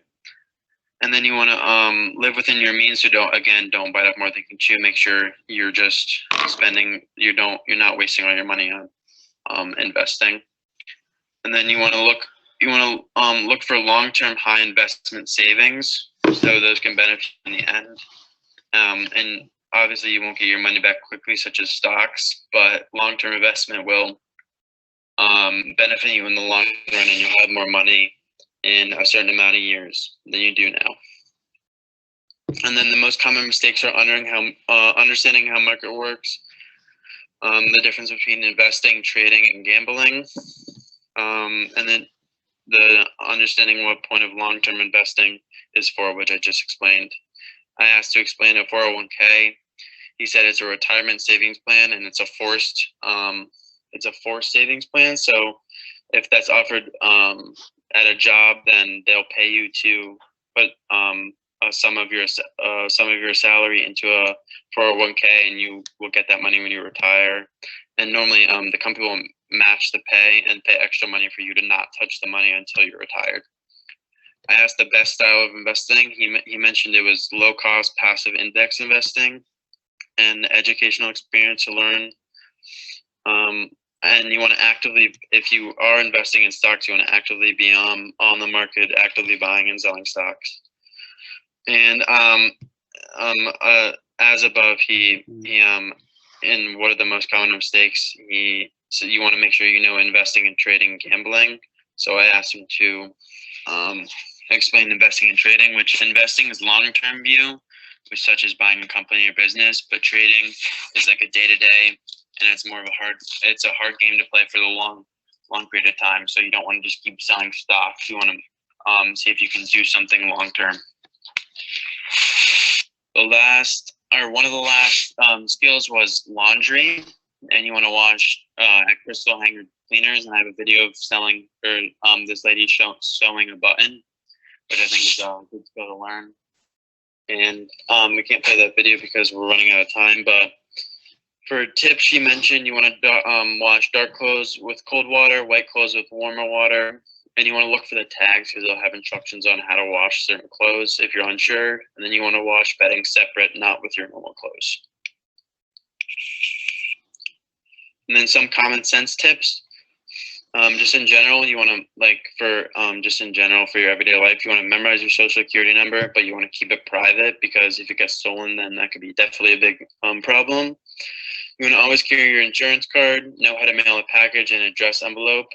And then you want to live within your means, so don't bite off more than you can chew. Make sure you're just spending, you're not wasting all your money on investing. And then you want to look for long-term high investment savings, so those can benefit in the end. And obviously you won't get your money back quickly, such as stocks, but long-term investment will benefit you in the long run, and you'll have more money in a certain amount of years than you do now. And then the most common mistakes are understanding how market works, the difference between investing, trading, and gambling, and then the understanding what point of long-term investing is for, which I just explained. I asked to explain a 401k. He said it's a retirement savings plan, and it's a forced savings plan. So if that's offered at a job, then they'll pay you to put some of your salary into a 401k, and you will get that money when you retire. And normally the company will match the pay and pay extra money for you to not touch the money until you're retired. I asked the best style of investing. He mentioned it was low cost passive index investing and educational experience to learn. And you want to actively, if you are investing in stocks, you want to actively be on the market, actively buying and selling stocks. And as above, he in what are the most common mistakes, so you want to make sure you know investing and trading, gambling. So I asked him to explain investing and trading, which investing is long-term view, which such as buying a company or business, but trading is like a day-to-day, and it's more of a hard game to play for the long period of time. So you don't want to just keep selling stocks. You want see if you can do something long term. One of the last skills was laundry, and you want to wash at crystal hanger cleaners. And I have a video of this lady sewing a button, which I think is a good skill to learn. And we can't play that video because we're running out of time. But for tips, she mentioned you want to wash dark clothes with cold water, white clothes with warmer water. And you want to look for the tags because they'll have instructions on how to wash certain clothes if you're unsure. And then you want to wash bedding separate, not with your normal clothes. And then some common sense tips. Just in general, you want to just in general for your everyday life, you want to memorize your social security number, but you want to keep it private because if it gets stolen, then that could be definitely a big problem. You want to always carry your insurance card, know how to mail a package and address envelope.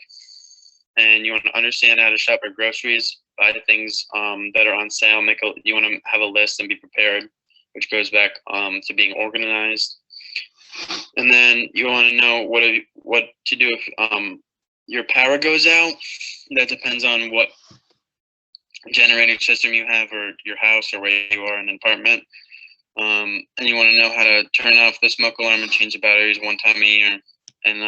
And you want to understand how to shop for groceries, buy things that are on sale. You want to have a list and be prepared, which goes back to being organized. And then you want to know what to do if your power goes out. That depends on what generating system you have, or your house, or where you are in an apartment. And you want to know how to turn off the smoke alarm and change the batteries one time a year. And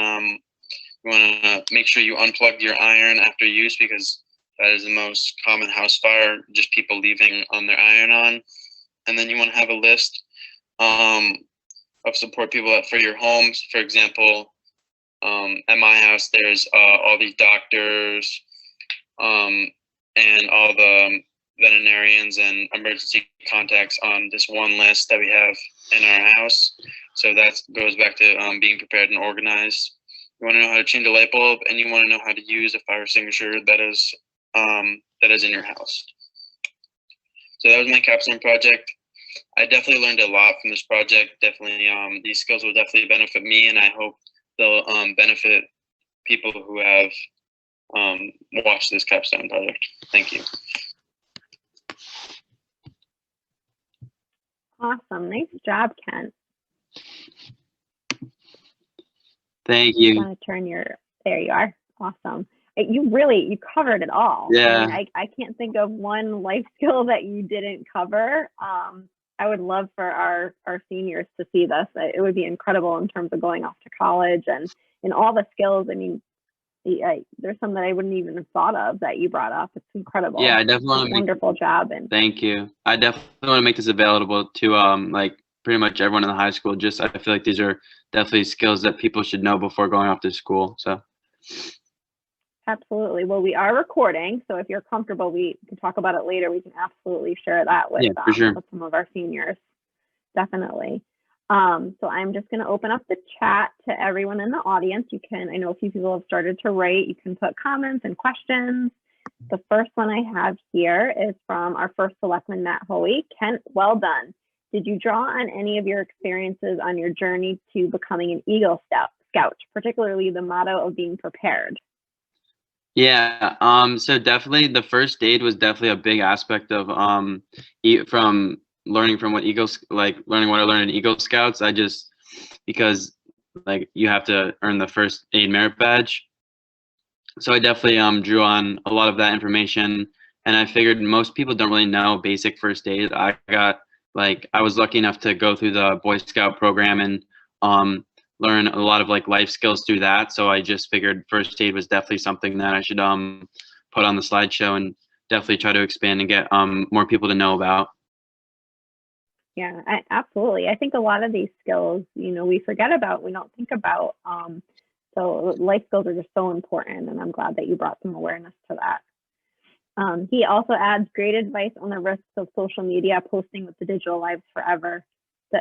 you want to make sure you unplug your iron after use because that is the most common house fire, just people leaving their iron on. And then you want to have a list of support people for your homes. For example, at my house, there's all these doctors and all the veterinarians and emergency contacts on this one list that we have in our house. So that goes back to being prepared and organized. You want to know how to change a light bulb, and you want to know how to use a fire extinguisher that is in your house. So that was my capstone project. I definitely learned a lot from this project. Definitely, these skills will definitely benefit me, and I hope they'll benefit people who have watched this capstone project. Thank you. Awesome. Nice job, Kent. Thank you. Want to turn there you are. Awesome. You covered it all. Yeah. I mean, I can't think of one life skill that you didn't cover. I would love for our seniors to see this. It would be incredible in terms of going off to college and all the skills. I mean, there's some that I wouldn't even have thought of that you brought up. It's incredible. Yeah, I definitely want to wonderful job. And thank you. I definitely want to make this available to pretty much everyone in the high school. Just I feel like these are definitely skills that people should know before going off to school. So absolutely. Well, we are recording, so if you're comfortable, we can talk about it later. We can absolutely share that with, for sure. with some of our seniors. Definitely. So I'm just going to open up the chat to everyone in the audience. I know a few people have started to write. You can put comments and questions. The first one I have here is from our first selectman, Matt Hoey. Kent, well done. Did you draw on any of your experiences on your journey to becoming an Eagle Scout, particularly the motto of being prepared? Yeah, so definitely the first aid was definitely a big aspect of from learning from what learning what I learned in Eagle Scouts. Because you have to earn the first aid merit badge. So I definitely drew on a lot of that information, and I figured most people don't really know basic first aid. I was lucky enough to go through the Boy Scout program and learn a lot of life skills through that. So I just figured first aid was definitely something that I should put on the slideshow and definitely try to expand and get more people to know about. Yeah, absolutely. I think a lot of these skills, we forget about, we don't think about. So life skills are just so important, and I'm glad that you brought some awareness to that. He also adds great advice on the risks of social media posting with the digital lives forever.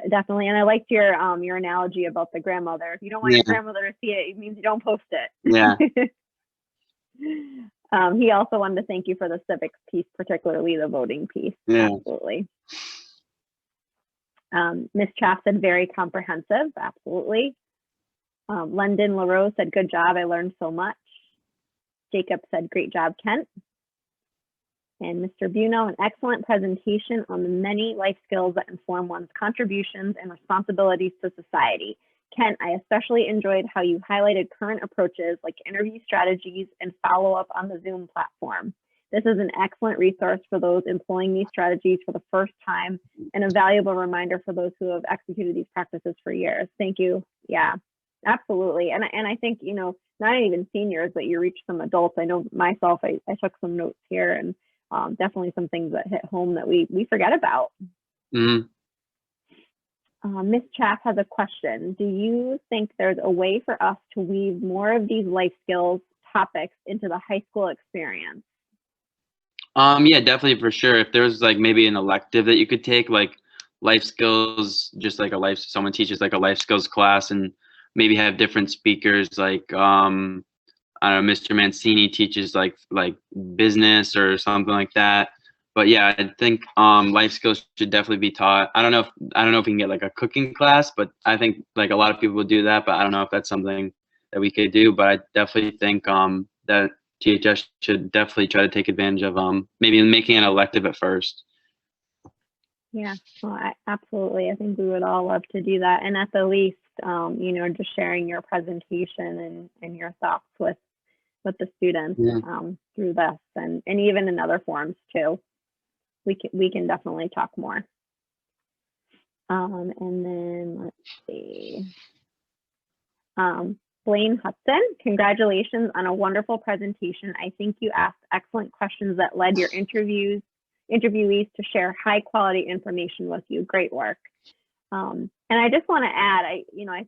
Definitely, and I liked your analogy about the grandmother. If you don't want your grandmother to see it, it means you don't post it. Yeah. He also wanted to thank you for the civics piece, particularly the voting piece. Yeah. Absolutely. Ms. Chaff said very comprehensive. Absolutely. London LaRose said, good job. I learned so much. Jacob said, great job, Kent. And Mr. Buno, an excellent presentation on the many life skills that inform one's contributions and responsibilities to society. Kent, I especially enjoyed how you highlighted current approaches like interview strategies and follow-up on the Zoom platform. This is an excellent resource for those employing these strategies for the first time and a valuable reminder for those who have executed these practices for years. Thank you. Yeah, absolutely. And I think, you know, not even seniors, but you reach some adults. I know myself, I took some notes here, and definitely some things that hit home that we forget about. Mm-hmm. Ms. Chaff has a question. Do you think there's a way for us to weave more of these life skills topics into the high school experience? Yeah, definitely, for sure. If there's like maybe an elective that you could take, like life skills, just like someone teaches like a life skills class, and maybe have different speakers, like I don't know, Mr. Mancini teaches like business or something like that. But yeah, I think life skills should definitely be taught. I don't know if we can get like a cooking class, but I think like a lot of people do that, but I don't know if that's something that we could do. But I definitely think that THS should definitely try to take advantage of maybe making an elective at first. Yeah, well, absolutely. I think we would all love to do that. And at the least, you know, just sharing your presentation and your thoughts with the students through this, and even in other forms too. We can definitely talk more. And then let's see. Blaine Hudson, congratulations on a wonderful presentation. I think you asked excellent questions that led your interviewees to share high quality information with you. Great work. And I just want to add,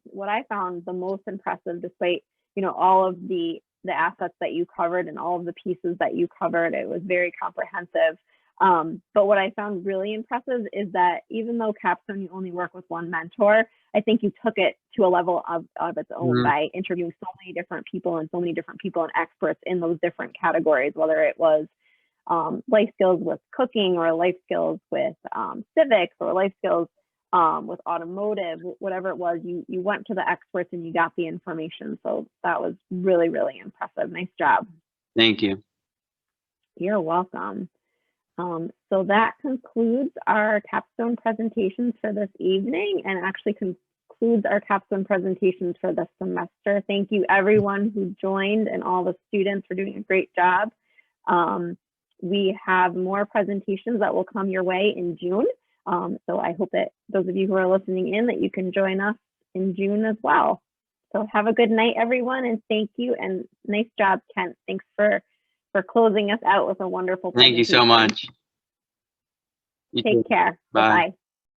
what I found the most impressive, despite, you know, all of the assets that you covered and all of the pieces that you covered, it was very comprehensive. But what I found really impressive is that even though Capstone, you only work with one mentor, I think you took it to a level of its own by interviewing so many different people and experts in those different categories, whether it was life skills with cooking, or life skills with civics, or life skills with automotive, whatever it was, you went to the experts and you got the information. So that was really, really impressive. Nice job. Thank you. You're welcome. So that concludes our capstone presentations for this evening, and actually concludes our capstone presentations for this semester. Thank you everyone who joined, and all the students for doing a great job. We have more presentations that will come your way in June. So I hope that those of you who are listening in, that you can join us in June as well. So have a good night, everyone, and thank you. And nice job, Kent. Thanks for closing us out with a wonderful presentation. Thank you so much. Take care. Bye-bye.